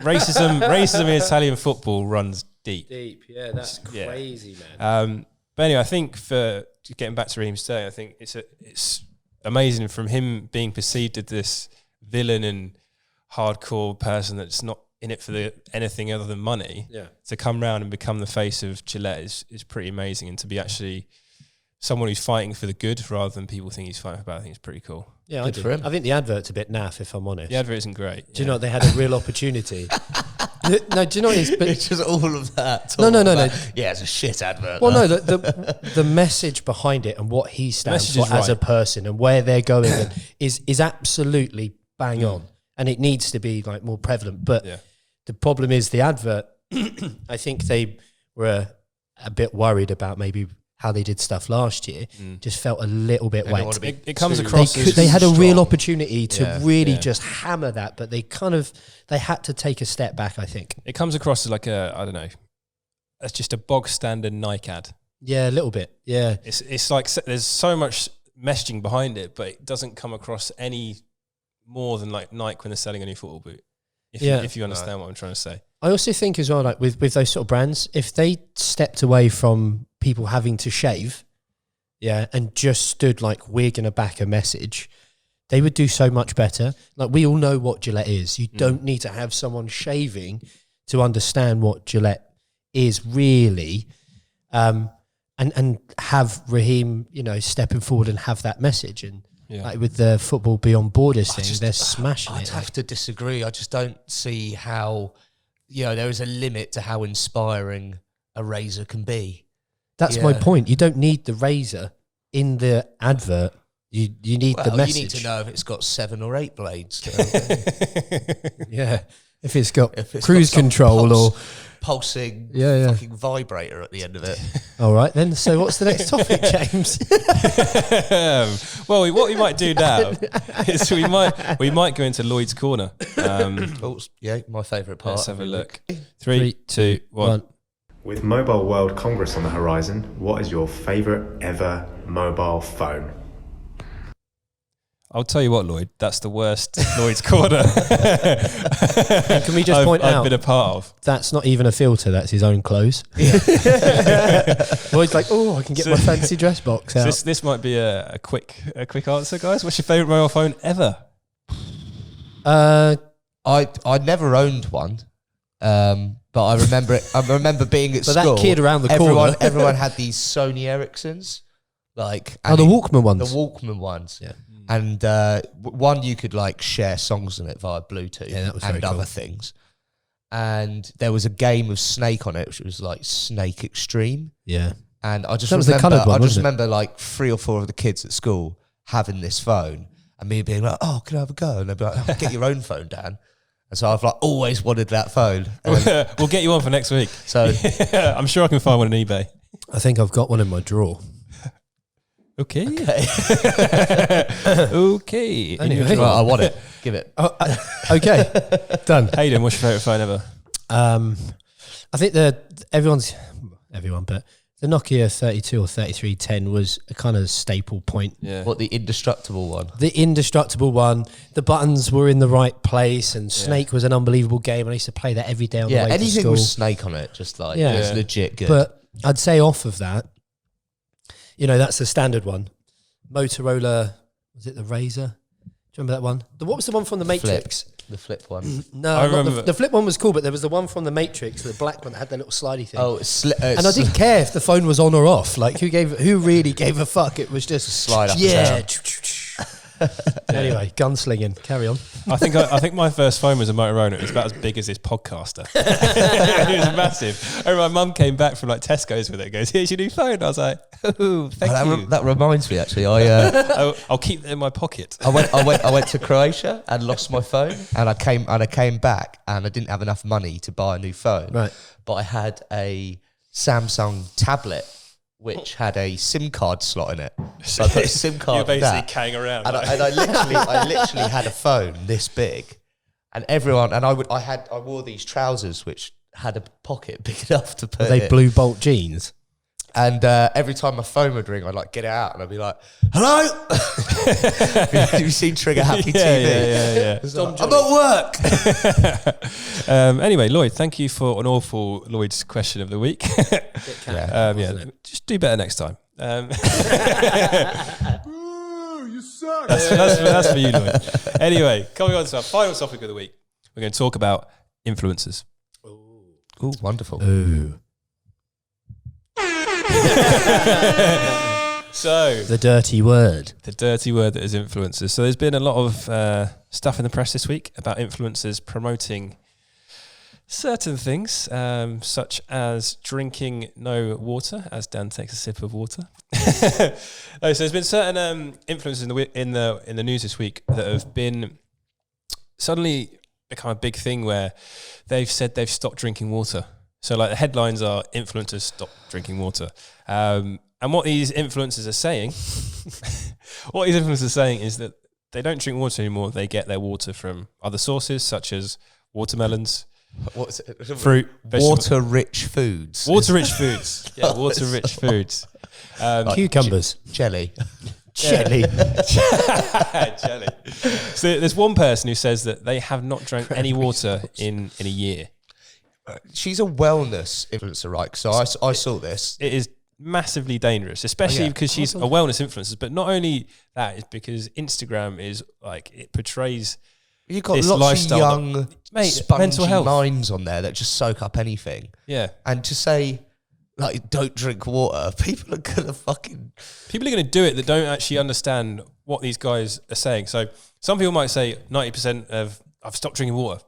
[SPEAKER 1] racism in Italian football runs deep.
[SPEAKER 2] Deep, yeah, that's crazy, man.
[SPEAKER 1] But anyway, I think for getting back to Raheem Sterling, I think it's amazing from him being perceived as this villain and hardcore person that's not in it for anything other than money, to come round and become the face of Gillette is pretty amazing. And to be actually someone who's fighting for the good rather than people think he's fighting for bad, I think it's pretty cool.
[SPEAKER 2] Yeah, I think the advert's a bit naff, if I'm honest.
[SPEAKER 1] The advert isn't great.
[SPEAKER 2] Do you know what? They had a real opportunity. No, do you know what it is? But
[SPEAKER 3] It's just all of that.
[SPEAKER 2] No.
[SPEAKER 3] Yeah, it's a shit advert.
[SPEAKER 2] Well, no, the message behind it and what he stands for as a person and where they're going is absolutely bang on, and it needs to be like more prevalent. But the problem is the advert. I think they were a bit worried about maybe how they did stuff last year. Just felt a little bit wet.
[SPEAKER 1] It comes across.
[SPEAKER 2] They had a real opportunity to really just hammer that, but they had to take a step back. I think
[SPEAKER 1] it comes across as like I don't know. It's just a bog standard Nike ad.
[SPEAKER 2] Yeah, a little bit. Yeah,
[SPEAKER 1] it's like there's so much messaging behind it, but it doesn't come across any more than like Nike when they're selling a new football boot. If you understand what I'm trying to say.
[SPEAKER 2] I also think as well, like with those sort of brands, if they stepped away from people having to shave, and just stood like, we're going to back a message, they would do so much better. Like, we all know what Gillette is. You don't need to have someone shaving to understand what Gillette is really, and have Raheem, stepping forward and have that message. And like with the football beyond borders thing, they're smashing it.
[SPEAKER 3] I'd have to disagree. I just don't see how, there is a limit to how inspiring a razor can be.
[SPEAKER 2] That's my point. You don't need the razor in the advert. You need the message.
[SPEAKER 3] You need to know if it's got 7 or 8 blades.
[SPEAKER 2] Yeah. If it's got cruise control or
[SPEAKER 3] pulsing fucking vibrator at the end of it.
[SPEAKER 2] All right then. So what's the next topic, James?
[SPEAKER 1] Well, what we might do now is we might go into Lloyd's corner.
[SPEAKER 3] My favourite part.
[SPEAKER 1] Let's have a look. 3, 2, 1.
[SPEAKER 5] With Mobile World Congress on the horizon, what is your favourite ever mobile phone?
[SPEAKER 1] I'll tell you what, Lloyd, that's the worst Lloyd's corner.
[SPEAKER 2] And can we just point out
[SPEAKER 1] I've been a part of.
[SPEAKER 2] That's not even a filter, that's his own clothes. Lloyd's like, I can get my fancy dress box out.
[SPEAKER 1] This might be a quick answer, guys. What's your favourite mobile phone ever?
[SPEAKER 3] I never owned one. But I remember it. I remember being at school.
[SPEAKER 2] That kid around the corner.
[SPEAKER 3] Everyone had these Sony Ericssons, the
[SPEAKER 2] Walkman ones.
[SPEAKER 3] The Walkman ones, And one you could like share songs on it via Bluetooth, and other things. And there was a game of Snake on it, which was like Snake Extreme.
[SPEAKER 2] Yeah.
[SPEAKER 3] And I just
[SPEAKER 2] remember
[SPEAKER 3] like 3 or 4 of the kids at school having this phone, and me being like, "Oh, can I have a go?" And they'd be like, "Get your own phone, Dan." And so I've like always wanted that phone.
[SPEAKER 1] We'll get you one for next week.
[SPEAKER 3] So
[SPEAKER 1] I'm sure I can find one on eBay.
[SPEAKER 2] I think I've got one in my drawer.
[SPEAKER 1] Okay.
[SPEAKER 2] Anyway.
[SPEAKER 3] Right, I want it. Give it.
[SPEAKER 2] Okay. Done.
[SPEAKER 1] Hayden, what's your favourite phone ever?
[SPEAKER 2] I think but the Nokia 32 or 3310 was a kind of staple point.
[SPEAKER 1] Yeah.
[SPEAKER 3] What, the indestructible one?
[SPEAKER 2] The indestructible one. The buttons were in the right place, and Snake was an unbelievable game. I used to play that every day on the way to school.
[SPEAKER 3] Anything with Snake on it, just like, it's legit good.
[SPEAKER 2] But I'd say off of that, that's the standard one. Motorola, was it the Razor? Do you remember that one? What was the one from the Matrix?
[SPEAKER 3] The flip one.
[SPEAKER 2] No,
[SPEAKER 1] I remember
[SPEAKER 2] the flip one was cool, but there was the one from the Matrix, the black one that had the little slidey thing.
[SPEAKER 3] And
[SPEAKER 2] I didn't care if the phone was on or off. Like, who really gave a fuck? It was just
[SPEAKER 3] slide up.
[SPEAKER 2] Yeah. Anyway, gunslinging. Carry on.
[SPEAKER 1] I think my first phone was a Motorola. It was about as big as this podcaster. It was massive. And my mum came back from like Tesco's with it and goes, "Here's your new phone." I was like, "Oh, thank you."
[SPEAKER 3] That reminds me, actually.
[SPEAKER 1] I'll keep it in my pocket.
[SPEAKER 3] I went to Croatia and lost my phone, and I came back and I didn't have enough money to buy a new phone.
[SPEAKER 2] Right.
[SPEAKER 3] But I had a Samsung tablet which had a SIM card slot in it. So I put a SIM card.
[SPEAKER 1] You're basically carrying around.
[SPEAKER 3] And I literally had a phone this big, and I wore these trousers which had a pocket big enough to put.
[SPEAKER 2] Were they blue bolt jeans?
[SPEAKER 3] And every time my phone would ring, I'd like get it out and I'd be like, "Hello." Have you seen Trigger Happy TV?
[SPEAKER 1] Yeah.
[SPEAKER 3] I'm at work.
[SPEAKER 1] Anyway, Lloyd, thank you for an awful Lloyd's question of the week. Just do better next time.
[SPEAKER 5] You suck.
[SPEAKER 1] That's for you, Lloyd. Anyway, coming on to our final topic of the week, we're going to talk about influencers.
[SPEAKER 3] Ooh, wonderful.
[SPEAKER 2] Ooh.
[SPEAKER 1] So
[SPEAKER 2] The dirty word.
[SPEAKER 1] the dirty word that is influencers. So there's been a lot of stuff in the press this week about influencers promoting certain things, such as drinking no water, as Dan takes a sip of water. So there's been certain influencers in the news this week that have been suddenly become a big thing where they've said they've stopped drinking water. So like the headlines are influencers stop drinking water. And what these influencers are saying, is that they don't drink water anymore. They get their water from other sources such as watermelons,
[SPEAKER 3] What's it?
[SPEAKER 1] fruit,
[SPEAKER 3] Water-rich foods.
[SPEAKER 1] water-rich foods. Yeah, water-rich foods.
[SPEAKER 2] Cucumbers.
[SPEAKER 3] Jelly.
[SPEAKER 2] Jelly.
[SPEAKER 1] Jelly. So there's one person who says that they have not drank any water in a year.
[SPEAKER 3] She's a wellness influencer, right? So I saw this.
[SPEAKER 1] It is massively dangerous, especially because she's a wellness influencer. But not only that, it's because Instagram is like, it portrays
[SPEAKER 3] You've got
[SPEAKER 1] this
[SPEAKER 3] lots of
[SPEAKER 1] lifestyle
[SPEAKER 3] young,
[SPEAKER 1] mate,
[SPEAKER 3] spongy
[SPEAKER 1] mental health.
[SPEAKER 3] minds on there that just soak up anything.
[SPEAKER 1] Yeah.
[SPEAKER 3] And to say, like, don't drink water, people are going to fucking...
[SPEAKER 1] People are going to do it that don't actually understand what these guys are saying. So some people might say 90% of I've stopped drinking water.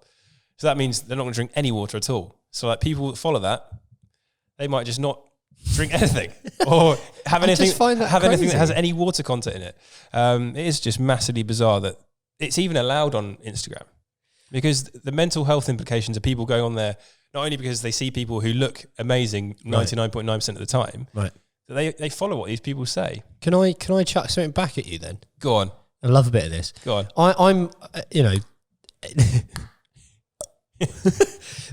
[SPEAKER 1] So that means they're not going to drink any water at all. So like people that follow that, they might just not drink anything or have anything that has any water content in it. It is just massively bizarre that it's even allowed on Instagram, because the mental health implications of people going on there, not only because they see people who look amazing 99.9% of the time,
[SPEAKER 2] Right.
[SPEAKER 1] they follow what these people say.
[SPEAKER 2] Can I chuck something back at you then?
[SPEAKER 1] Go on.
[SPEAKER 2] I love a bit of this.
[SPEAKER 1] Go on.
[SPEAKER 2] I'm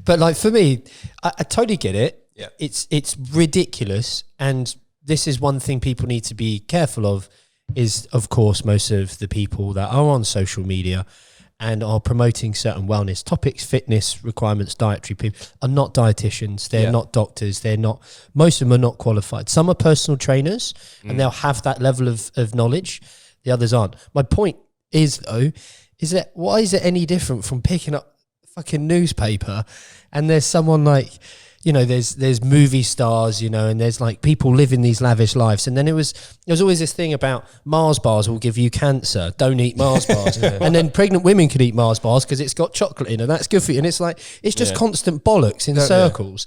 [SPEAKER 2] but like for me, I totally get it.
[SPEAKER 1] Yeah.
[SPEAKER 2] It's ridiculous, and this is one thing people need to be careful of. Is of course most of the people that are on social media and are promoting certain wellness topics, fitness requirements, dietary people are not dietitians. They're not doctors. Most of them are not qualified. Some are personal trainers and they'll have that level of knowledge. The others aren't. My point is though, is that why is it any different from picking up a fucking newspaper and there's someone like, you know, there's movie stars, you know, and there's like people living these lavish lives. And then there was always this thing about Mars bars will give you cancer. Don't eat Mars bars. And then pregnant women could eat Mars bars because it's got chocolate in and that's good for you. And it's like, it's just constant bollocks in circles.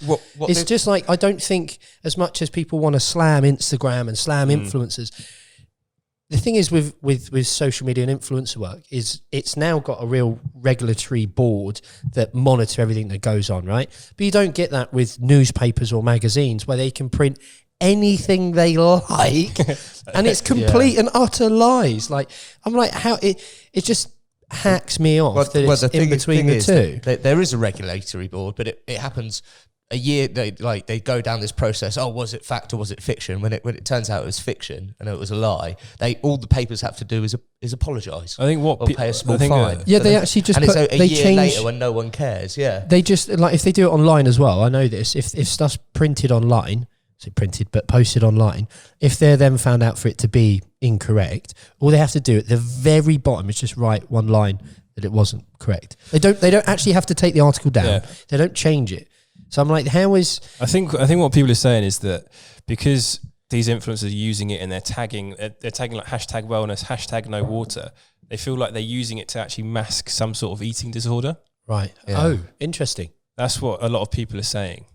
[SPEAKER 2] It's just like, I don't think as much as people want to slam Instagram and slam influencers, the thing is with social media and influencer work is it's now got a real regulatory board that monitor everything that goes on, right? But you don't get that with newspapers or magazines where they can print anything they like and it's complete and utter lies. Like, I'm like, how it just hacks me off that it's in between the two.
[SPEAKER 3] There is a regulatory board, but it happens a year. They go down this process. Oh, was it fact or was it fiction? When it turns out it was fiction and it was a lie, all the papers have to do is apologise.
[SPEAKER 1] I think
[SPEAKER 3] pay a small fine.
[SPEAKER 2] They actually just
[SPEAKER 3] and
[SPEAKER 2] put,
[SPEAKER 3] it's a year later when no one cares. Yeah,
[SPEAKER 2] they just like if they do it online as well. I know this. If stuff's printed online, posted online, if they're then found out for it to be incorrect, all they have to do at the very bottom is just write one line that it wasn't correct. They don't actually have to take the article down. Yeah. They don't change it. So I'm like, how is...
[SPEAKER 1] I think what people are saying is that because these influencers are using it and they're tagging like hashtag wellness, hashtag no water, they feel like they're using it to actually mask some sort of eating disorder.
[SPEAKER 2] Right. Yeah. Oh, interesting.
[SPEAKER 1] That's what a lot of people are saying.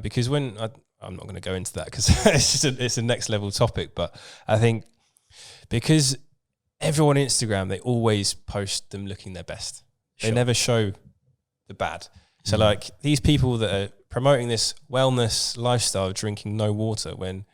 [SPEAKER 1] Because when... I'm not going to go into that because it's a next level topic, but I think because everyone on Instagram, they always post them looking their best. They never show the bad. So like these people that are promoting this wellness lifestyle of drinking no water when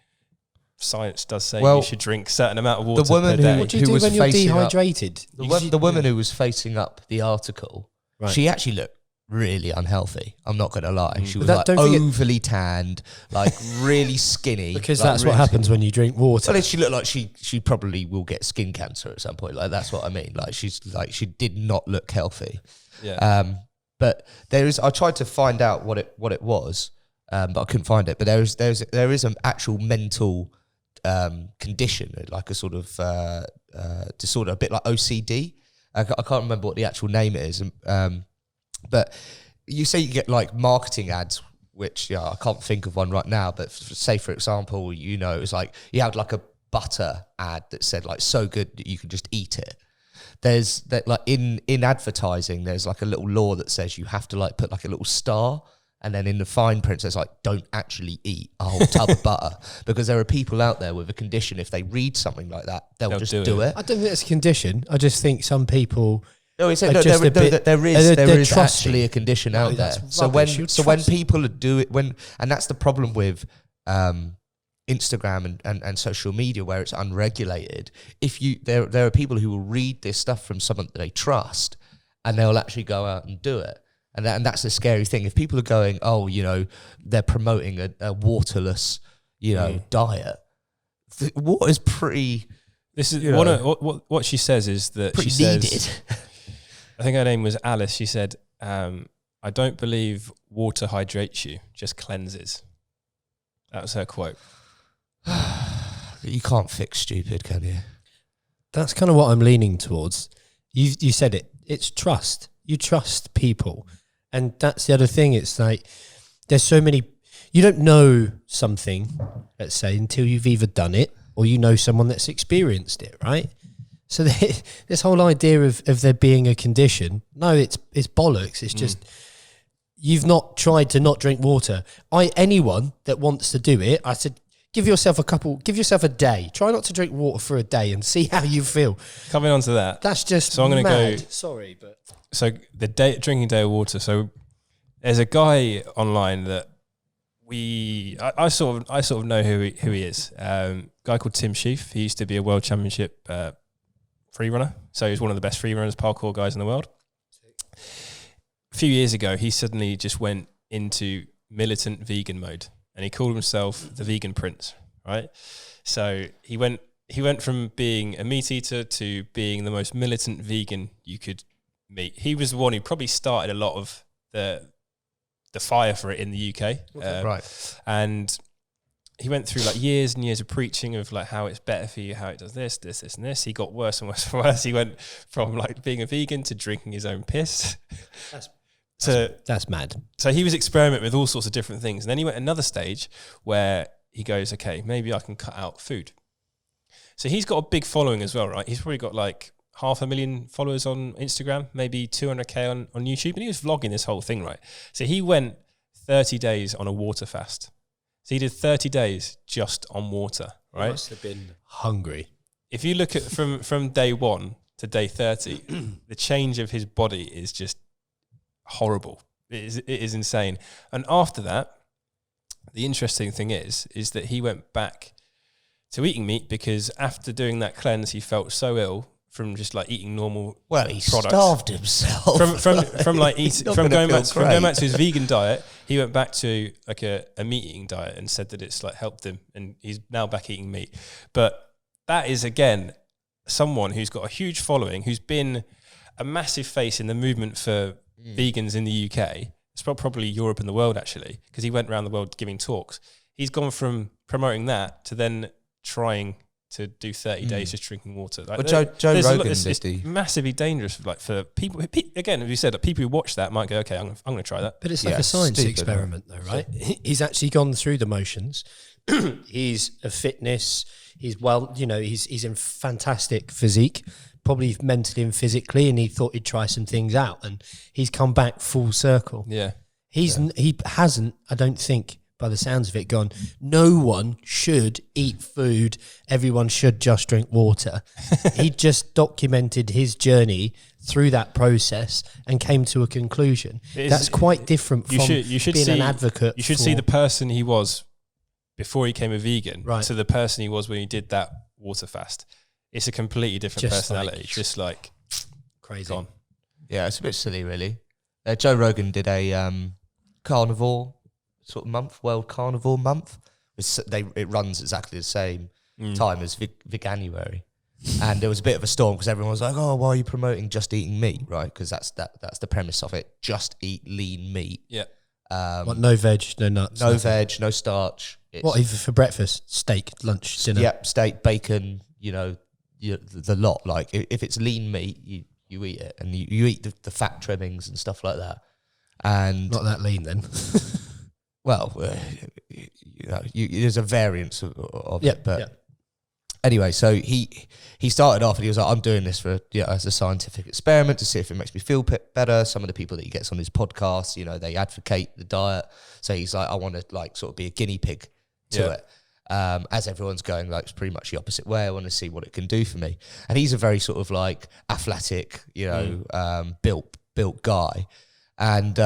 [SPEAKER 1] science does say you should drink a certain amount of water per day.
[SPEAKER 2] What do you do when you're dehydrated?
[SPEAKER 3] The woman who was facing up the article, she actually looked really unhealthy. I'm not going to lie. She was like overly tanned, like really skinny.
[SPEAKER 2] Because
[SPEAKER 3] like
[SPEAKER 2] that's what happens when you drink water.
[SPEAKER 3] Well, she looked like she probably will get skin cancer at some point. Like that's what I mean. Like she did not look healthy.
[SPEAKER 1] Yeah.
[SPEAKER 3] But I tried to find out what it was, but I couldn't find it. But there is an actual mental condition, like a sort of disorder, a bit like OCD. I can't remember what the actual name is, but you say you get like marketing ads, which I can't think of one right now, but say for example, it was like you had like a butter ad that said like so good that you can just eat it. There's that, like in advertising, there's like a little law that says you have to like put like a little star, and then in the fine print says like don't actually eat a whole tub of butter, because there are people out there with a condition, if they read something like that, they'll just do it.
[SPEAKER 2] I don't think it's a condition. I just think some people.
[SPEAKER 3] No, there is actually a condition out there. So when people do it, and that's the problem with Instagram and social media, where it's unregulated. There are people who will read this stuff from someone that they trust, and they'll actually go out and do it. And that's the scary thing. If people are going, they're promoting a waterless, diet. Water is pretty.
[SPEAKER 1] This is what she says is that she says. Needed. I think her name was Alice. She said, "I don't believe water hydrates you, just cleanses." That was her quote.
[SPEAKER 3] You can't fix stupid, can you?
[SPEAKER 2] That's kind of what I'm leaning towards. You said it. It's trust. You trust people. And that's the other thing. It's like there's so many. You don't know something, let's say, until you've either done it or you know someone that's experienced it, right? So this whole idea of there being a condition, no, it's bollocks. It's just you've not tried to not drink water. Anyone that wants to do it, I said, give yourself a day. Try not to drink water for a day and see how you feel.
[SPEAKER 1] Coming on to that.
[SPEAKER 2] That's just
[SPEAKER 1] so I'm going to go.
[SPEAKER 2] Sorry, but
[SPEAKER 1] so the drinking day of water. So there's a guy online that I sort of know who he is. Guy called Tim Sheaf. He used to be a world championship free runner. So he's one of the best free runners, parkour guys in the world. A few years ago, he suddenly just went into militant vegan mode, and he called himself the Vegan Prince, right? So he went from being a meat eater to being the most militant vegan you could meet. He was the one who probably started a lot of the fire for it in the UK.
[SPEAKER 3] Right.
[SPEAKER 1] And he went through like years and years of preaching of like how it's better for you, how it does this, and this. He got worse and worse and worse. He went from like being a vegan to drinking his own piss.
[SPEAKER 2] That's mad.
[SPEAKER 1] So he was experimenting with all sorts of different things. And then he went another stage where he goes, okay, maybe I can cut out food. So he's got a big following as well, right? He's probably got like 500,000 followers on Instagram, maybe 200K on YouTube. And he was vlogging this whole thing, right? So he went 30 days on a water fast. So he did 30 days just on water, right? He
[SPEAKER 2] must have been hungry.
[SPEAKER 1] If you look at from day 1 to day 30, the change of his body is just horrible. It is insane. And after that, the interesting thing is that he went back to eating meat because after doing that cleanse, he felt so ill from just like eating normal products.
[SPEAKER 3] Starved himself
[SPEAKER 1] from like eating from going back to his vegan diet. He went back to like a meat eating diet and said that it's like helped him, and he's now back eating meat. But that is again someone who's got a huge following, who's been a massive face in the movement for vegans in the UK. It's probably Europe and the world actually, because he went around the world giving talks. He's gone from promoting that to then trying to do 30 days just drinking water. Like,
[SPEAKER 3] Joe Rogan
[SPEAKER 1] it's massively dangerous. Like for people, again, as you said, people who watch that might go, okay, I'm going to try that.
[SPEAKER 2] But it's like a science experiment though, right? He's actually gone through the motions. He's a fitness. He's he's in fantastic physique, probably mentally and physically, and he thought he'd try some things out, and he's come back full circle.
[SPEAKER 1] Yeah.
[SPEAKER 2] He hasn't, I don't think, by the sounds of it, gone, no one should eat food, everyone should just drink water. He just documented his journey through that process and came to a conclusion. That's quite different from being an advocate.
[SPEAKER 1] You should see the person he was before he became a vegan to the person he was when he did that water fast. It's a completely different personality. Just like
[SPEAKER 2] crazy.
[SPEAKER 1] Gone.
[SPEAKER 3] Yeah, it's a bit silly, really. Joe Rogan did a carnivore sort of month, World Carnivore Month. It runs exactly the same time as Veganuary. And there was a bit of a storm because everyone was like, oh, why are you promoting just eating meat, right? Because that's the premise of it. Just eat lean meat.
[SPEAKER 1] Yeah.
[SPEAKER 2] No veg, no nuts.
[SPEAKER 3] No veg, no starch.
[SPEAKER 2] What even for breakfast? Steak, lunch, dinner?
[SPEAKER 3] Yep, steak, bacon, the lot. Like if it's lean meat, you eat it, and you eat the fat trimmings and stuff like that. And
[SPEAKER 2] Not that lean then.
[SPEAKER 3] well, there's a variance of it, but anyway, so he started off and he was like, I'm doing this for as a scientific experiment to see if it makes me feel better. Some of the people that he gets on his podcast, they advocate the diet. So he's like, I want to like sort of be a guinea pig to it. As everyone's going like it's pretty much the opposite way. I want to see what it can do for me. And he's a very sort of like athletic, built guy. And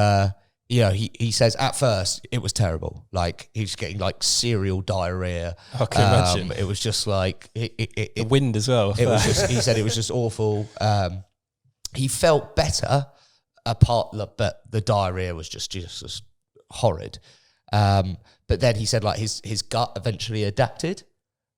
[SPEAKER 3] he says at first it was terrible. Like he was getting like serial diarrhea.
[SPEAKER 1] I can imagine.
[SPEAKER 3] It was just like
[SPEAKER 1] the wind as well.
[SPEAKER 3] It was just. He said it was just awful. He felt better, but the diarrhea was just horrid. But then he said like his gut eventually adapted,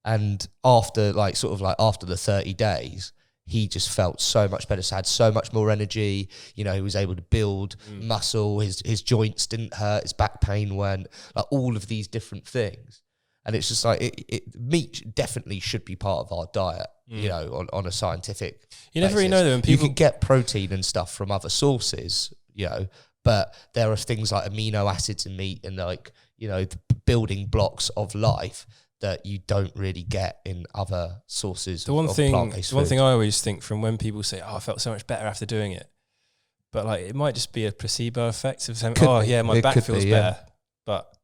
[SPEAKER 3] and after the 30 days. He just felt so much better, so had so much more energy. He was able to build muscle. His joints didn't hurt. His back pain went. Like all of these different things. And it's just like meat definitely should be part of our diet, on a scientific
[SPEAKER 1] You never really know though. When people
[SPEAKER 3] you can get protein and stuff from other sources, but there are things like amino acids in meat and like, the building blocks of life that you don't really get in other sources.
[SPEAKER 1] The one thing I always think from when people say, "Oh, I felt so much better after doing it," but like it might just be a placebo effect of saying, "Oh, yeah, my back feels better," but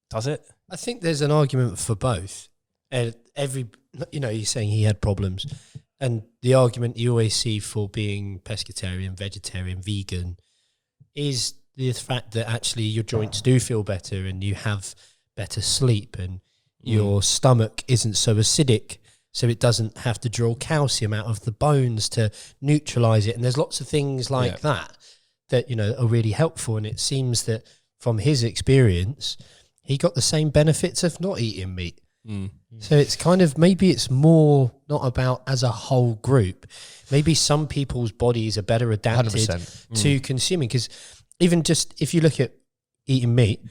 [SPEAKER 1] does it?
[SPEAKER 2] I think there's an argument for both. And you're saying he had problems, and the argument you always see for being pescatarian, vegetarian, vegan, is the fact that actually your joints do feel better and you have better sleep and your stomach isn't so acidic, so it doesn't have to draw calcium out of the bones to neutralize it. And there's lots of things like that are really helpful. And it seems that from his experience, he got the same benefits of not eating meat. So it's kind of, maybe it's more not about as a whole group. Maybe some people's bodies are better adapted
[SPEAKER 3] 100%.
[SPEAKER 2] to consuming. Because even just if you look at eating meat,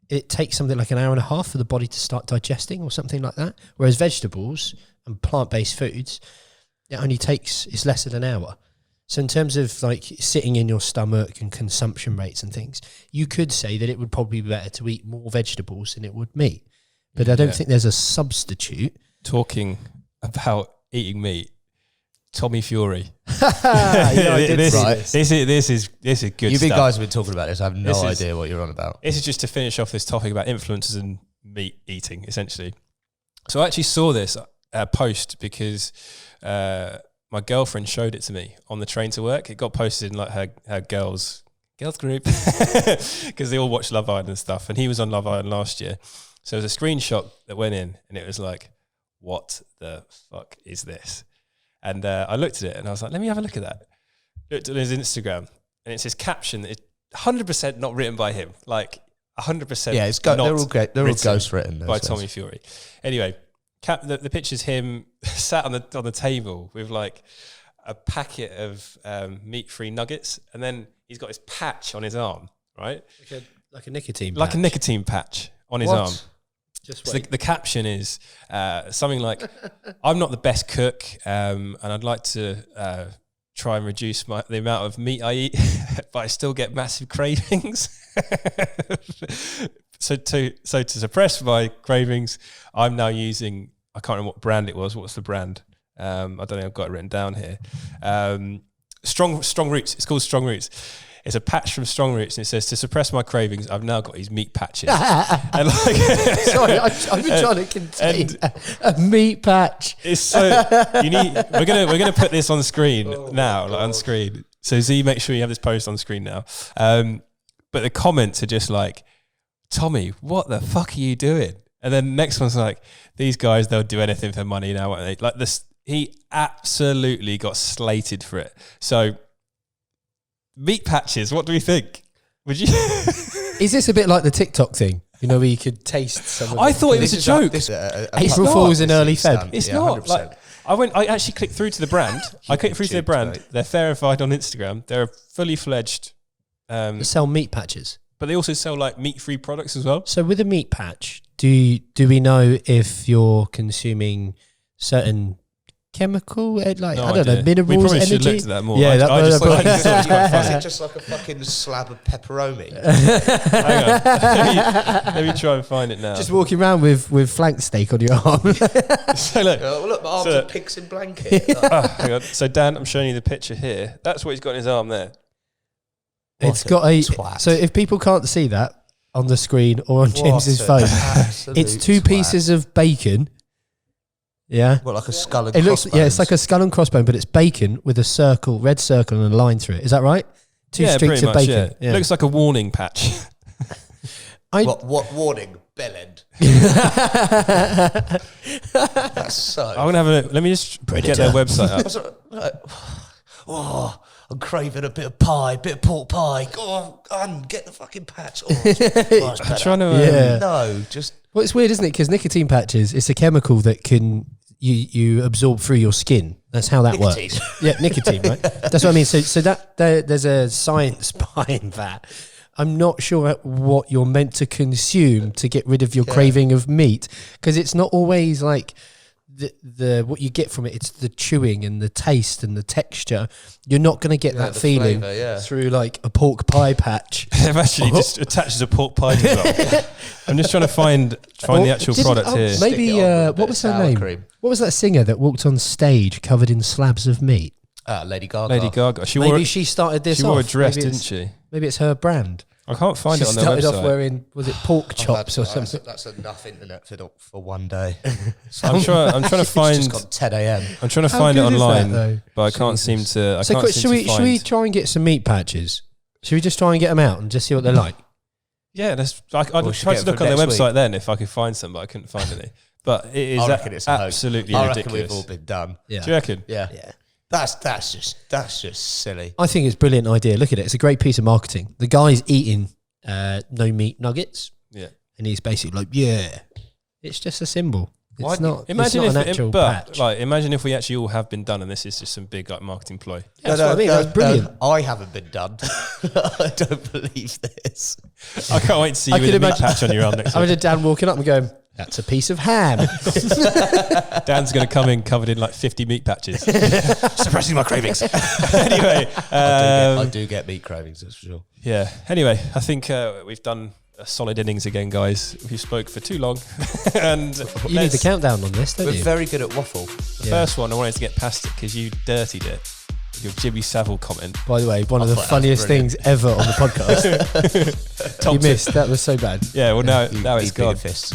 [SPEAKER 2] it takes something like an hour and a half for the body to start digesting or something like that. Whereas vegetables and plant-based foods, it's less than an hour. So in terms of like sitting in your stomach and consumption rates and things, you could say that it would probably be better to eat more vegetables than it would meat. But I don't think there's a substitute.
[SPEAKER 1] Talking about eating meat, Tommy Fury. This is good
[SPEAKER 3] You
[SPEAKER 1] stuff.
[SPEAKER 3] guys have been talking about this. I have no idea what you're on about.
[SPEAKER 1] This is just to finish off this topic about influencers and meat eating, essentially. So I actually saw this post because my girlfriend showed it to me on the train to work. It got posted in like her girls group because they all watch Love Island and stuff. And he was on Love Island last year. So there was a screenshot that went in and it was like, what the fuck is this? And I looked at it and I was like, let me have a look at that. Looked at his Instagram and it's his caption. It's 100% not written by him. Like 100%.
[SPEAKER 3] Yeah, they're all ghost written
[SPEAKER 1] by Tommy Fury. Anyway, the picture's him sat on the table with like a packet of meat-free nuggets, and then he's got his patch on his arm, right?
[SPEAKER 2] Like a nicotine patch.
[SPEAKER 1] Like a nicotine patch on his arm.
[SPEAKER 2] Just
[SPEAKER 1] so the caption is something like, I'm not the best cook, and I'd like to try and reduce the amount of meat I eat, but I still get massive cravings. So to suppress my cravings, I'm now using, I can't remember what brand it was. What's the brand? I don't know. I've got it written down here. Strong Roots. It's called Strong Roots. It's a patch from Strong Roots, and it says, to suppress my cravings, I've now got these meat patches. And like,
[SPEAKER 2] sorry, I've been trying to contain a meat patch.
[SPEAKER 1] It's so we're gonna put this on screen on screen. So Z, make sure you have this post on screen now. But the comments are just like, Tommy, what the fuck are you doing? And then the next one's like, these guys, they'll do anything for money now, won't they? Like this, he absolutely got slated for it. So meat patches, what do we think? Would you?
[SPEAKER 2] Is this a bit like the TikTok thing? Where you could taste some of
[SPEAKER 1] I thought it was a joke.
[SPEAKER 2] April Fool's in early Feb.
[SPEAKER 1] It's not. 100%. Like, I actually clicked through to the brand. I clicked through to their brand. Right. They're verified on Instagram. They're a fully they
[SPEAKER 2] sell meat patches.
[SPEAKER 1] But they also sell like meat-free products as well.
[SPEAKER 2] So with a meat patch, do we know if you're consuming certain chemical, like
[SPEAKER 1] No
[SPEAKER 2] I don't
[SPEAKER 1] idea.
[SPEAKER 2] know, minerals,
[SPEAKER 1] We probably
[SPEAKER 2] energy?
[SPEAKER 1] should look at that more.
[SPEAKER 2] Yeah,
[SPEAKER 1] I
[SPEAKER 2] that-
[SPEAKER 1] just
[SPEAKER 2] that-
[SPEAKER 1] thought it was quite
[SPEAKER 3] Is
[SPEAKER 1] funny.
[SPEAKER 3] it just like a fucking slab of pepperoni?
[SPEAKER 1] Hang on. Let me try and find it now.
[SPEAKER 2] Just walking around with flank steak on your arm.
[SPEAKER 1] So look,
[SPEAKER 3] Well, look, my arms
[SPEAKER 1] So-
[SPEAKER 3] are pigs in blanket.
[SPEAKER 1] hang on. So Dan, I'm showing you the picture here. That's what he's got in his arm there.
[SPEAKER 2] It's
[SPEAKER 3] What
[SPEAKER 2] got a
[SPEAKER 3] twat.
[SPEAKER 2] so if people can't see that on the screen or on James's phone, it's two pieces of bacon. Yeah.
[SPEAKER 3] What, like a skull and
[SPEAKER 2] It looks
[SPEAKER 3] crossbones?
[SPEAKER 2] it's like a skull and crossbone, but it's bacon with a circle, red circle, and a line through it. Is that right? Two
[SPEAKER 1] Yeah,
[SPEAKER 2] streaks
[SPEAKER 1] pretty
[SPEAKER 2] of
[SPEAKER 1] much.
[SPEAKER 2] bacon.
[SPEAKER 1] Yeah. Looks like a warning patch.
[SPEAKER 3] What warning? Bell end. That's so.
[SPEAKER 1] I'm gonna have a look. Let me just get their website up.
[SPEAKER 3] Oh, I'm craving a bit of pie, bit of pork pie. Go on, get the fucking patch. Oh, it's
[SPEAKER 1] I'm
[SPEAKER 3] better.
[SPEAKER 1] trying to.
[SPEAKER 2] Yeah.
[SPEAKER 3] No, just
[SPEAKER 2] Well, it's weird, isn't it? Because nicotine patches, it's a chemical that can you absorb through your skin. That's how that
[SPEAKER 3] Nicotine.
[SPEAKER 2] works. Yeah, nicotine, right? That's what I mean. So that there's a science behind that. I'm not sure what you're meant to consume to get rid of your craving of meat, because it's not always like the what you get from it. It's the chewing and the taste and the texture. You're not going to get that
[SPEAKER 3] the
[SPEAKER 2] feeling
[SPEAKER 3] flavour,
[SPEAKER 2] through like a pork pie patch.
[SPEAKER 1] They've actually just attached as a pork pie as well. I'm just trying to find the actual product here.
[SPEAKER 2] Maybe
[SPEAKER 3] Stick it on with a bit
[SPEAKER 2] what
[SPEAKER 3] of
[SPEAKER 2] was her
[SPEAKER 3] sour
[SPEAKER 2] name?
[SPEAKER 3] cream.
[SPEAKER 2] What was that singer that walked on stage covered in slabs of meat?
[SPEAKER 3] Lady Gaga.
[SPEAKER 1] Lady Gaga. She
[SPEAKER 2] Maybe
[SPEAKER 1] wore.
[SPEAKER 2] she started this
[SPEAKER 1] She
[SPEAKER 2] off.
[SPEAKER 1] wore a dress,
[SPEAKER 2] Maybe
[SPEAKER 1] didn't
[SPEAKER 2] it's-
[SPEAKER 1] she?
[SPEAKER 2] Maybe it's her brand.
[SPEAKER 1] I can't find
[SPEAKER 2] She
[SPEAKER 1] it on their
[SPEAKER 2] started off
[SPEAKER 1] website.
[SPEAKER 2] wearing, was it pork chops or something?
[SPEAKER 3] That's enough internet for one day.
[SPEAKER 1] I'm trying to
[SPEAKER 3] It's
[SPEAKER 1] find.
[SPEAKER 3] just gone 10 a.m.
[SPEAKER 1] I'm trying to
[SPEAKER 2] How
[SPEAKER 1] fiend it
[SPEAKER 2] good is that,
[SPEAKER 1] online,
[SPEAKER 2] though?
[SPEAKER 1] but I can't seem to. I
[SPEAKER 2] So
[SPEAKER 1] can't
[SPEAKER 2] should
[SPEAKER 1] seem to
[SPEAKER 2] we
[SPEAKER 1] find.
[SPEAKER 2] try and get some meat patches? Should we just try and get them out and just see what they're like?
[SPEAKER 1] Yeah, I'd
[SPEAKER 3] we should
[SPEAKER 1] try
[SPEAKER 3] get
[SPEAKER 1] to
[SPEAKER 3] it
[SPEAKER 1] look
[SPEAKER 3] for
[SPEAKER 1] on their
[SPEAKER 3] next
[SPEAKER 1] website
[SPEAKER 3] week.
[SPEAKER 1] then if I could find some, but I couldn't find any. But it is
[SPEAKER 3] I reckon it's a hoax.
[SPEAKER 1] absolutely
[SPEAKER 3] I reckon
[SPEAKER 1] ridiculous.
[SPEAKER 3] we've all been done.
[SPEAKER 2] Yeah.
[SPEAKER 1] Do you reckon?
[SPEAKER 3] Yeah.
[SPEAKER 2] Yeah.
[SPEAKER 3] That's just silly.
[SPEAKER 2] I think it's a brilliant idea. Look at it. It's a great piece of marketing. The guy's eating no meat nuggets,
[SPEAKER 1] Yeah.
[SPEAKER 2] and he's basically like, yeah. It's just a symbol. It's not,
[SPEAKER 1] Imagine
[SPEAKER 2] it's not
[SPEAKER 1] if,
[SPEAKER 2] an actual
[SPEAKER 1] but
[SPEAKER 2] patch.
[SPEAKER 1] like, imagine if we actually all have been done, and this is just some big like marketing ploy.
[SPEAKER 2] That's what I mean. That's brilliant.
[SPEAKER 3] I haven't been done. I don't believe this.
[SPEAKER 1] I can't wait to see you
[SPEAKER 2] I
[SPEAKER 1] with
[SPEAKER 2] could
[SPEAKER 1] a meat
[SPEAKER 2] imagine-
[SPEAKER 1] patch on your arm next
[SPEAKER 2] I
[SPEAKER 1] week.
[SPEAKER 2] imagine Dan walking up and going, that's a piece of ham.
[SPEAKER 1] Dan's going to come in covered in like 50 meat patches.
[SPEAKER 3] Suppressing my cravings.
[SPEAKER 1] Anyway,
[SPEAKER 3] I do get meat cravings, that's for sure.
[SPEAKER 1] yeah. Anyway, I think we've done a solid innings again, guys. We spoke for too long, and
[SPEAKER 2] You need the countdown on this, don't
[SPEAKER 3] We're
[SPEAKER 2] you?
[SPEAKER 3] very good at waffle.
[SPEAKER 1] The first one, I wanted to get past it because you dirtied it. Your Jimmy Savile comment.
[SPEAKER 2] By the way, one of the
[SPEAKER 3] thought that was
[SPEAKER 2] funniest
[SPEAKER 3] brilliant.
[SPEAKER 2] things ever on the podcast. You missed. That was so bad.
[SPEAKER 1] Yeah, well, now
[SPEAKER 3] You
[SPEAKER 1] it's
[SPEAKER 3] bigger
[SPEAKER 1] gone.
[SPEAKER 3] fists.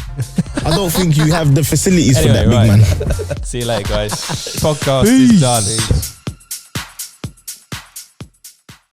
[SPEAKER 4] I don't think you have the facilities
[SPEAKER 1] Anyway,
[SPEAKER 4] for that, big
[SPEAKER 1] right.
[SPEAKER 4] man.
[SPEAKER 1] See you later, guys. Podcast is done.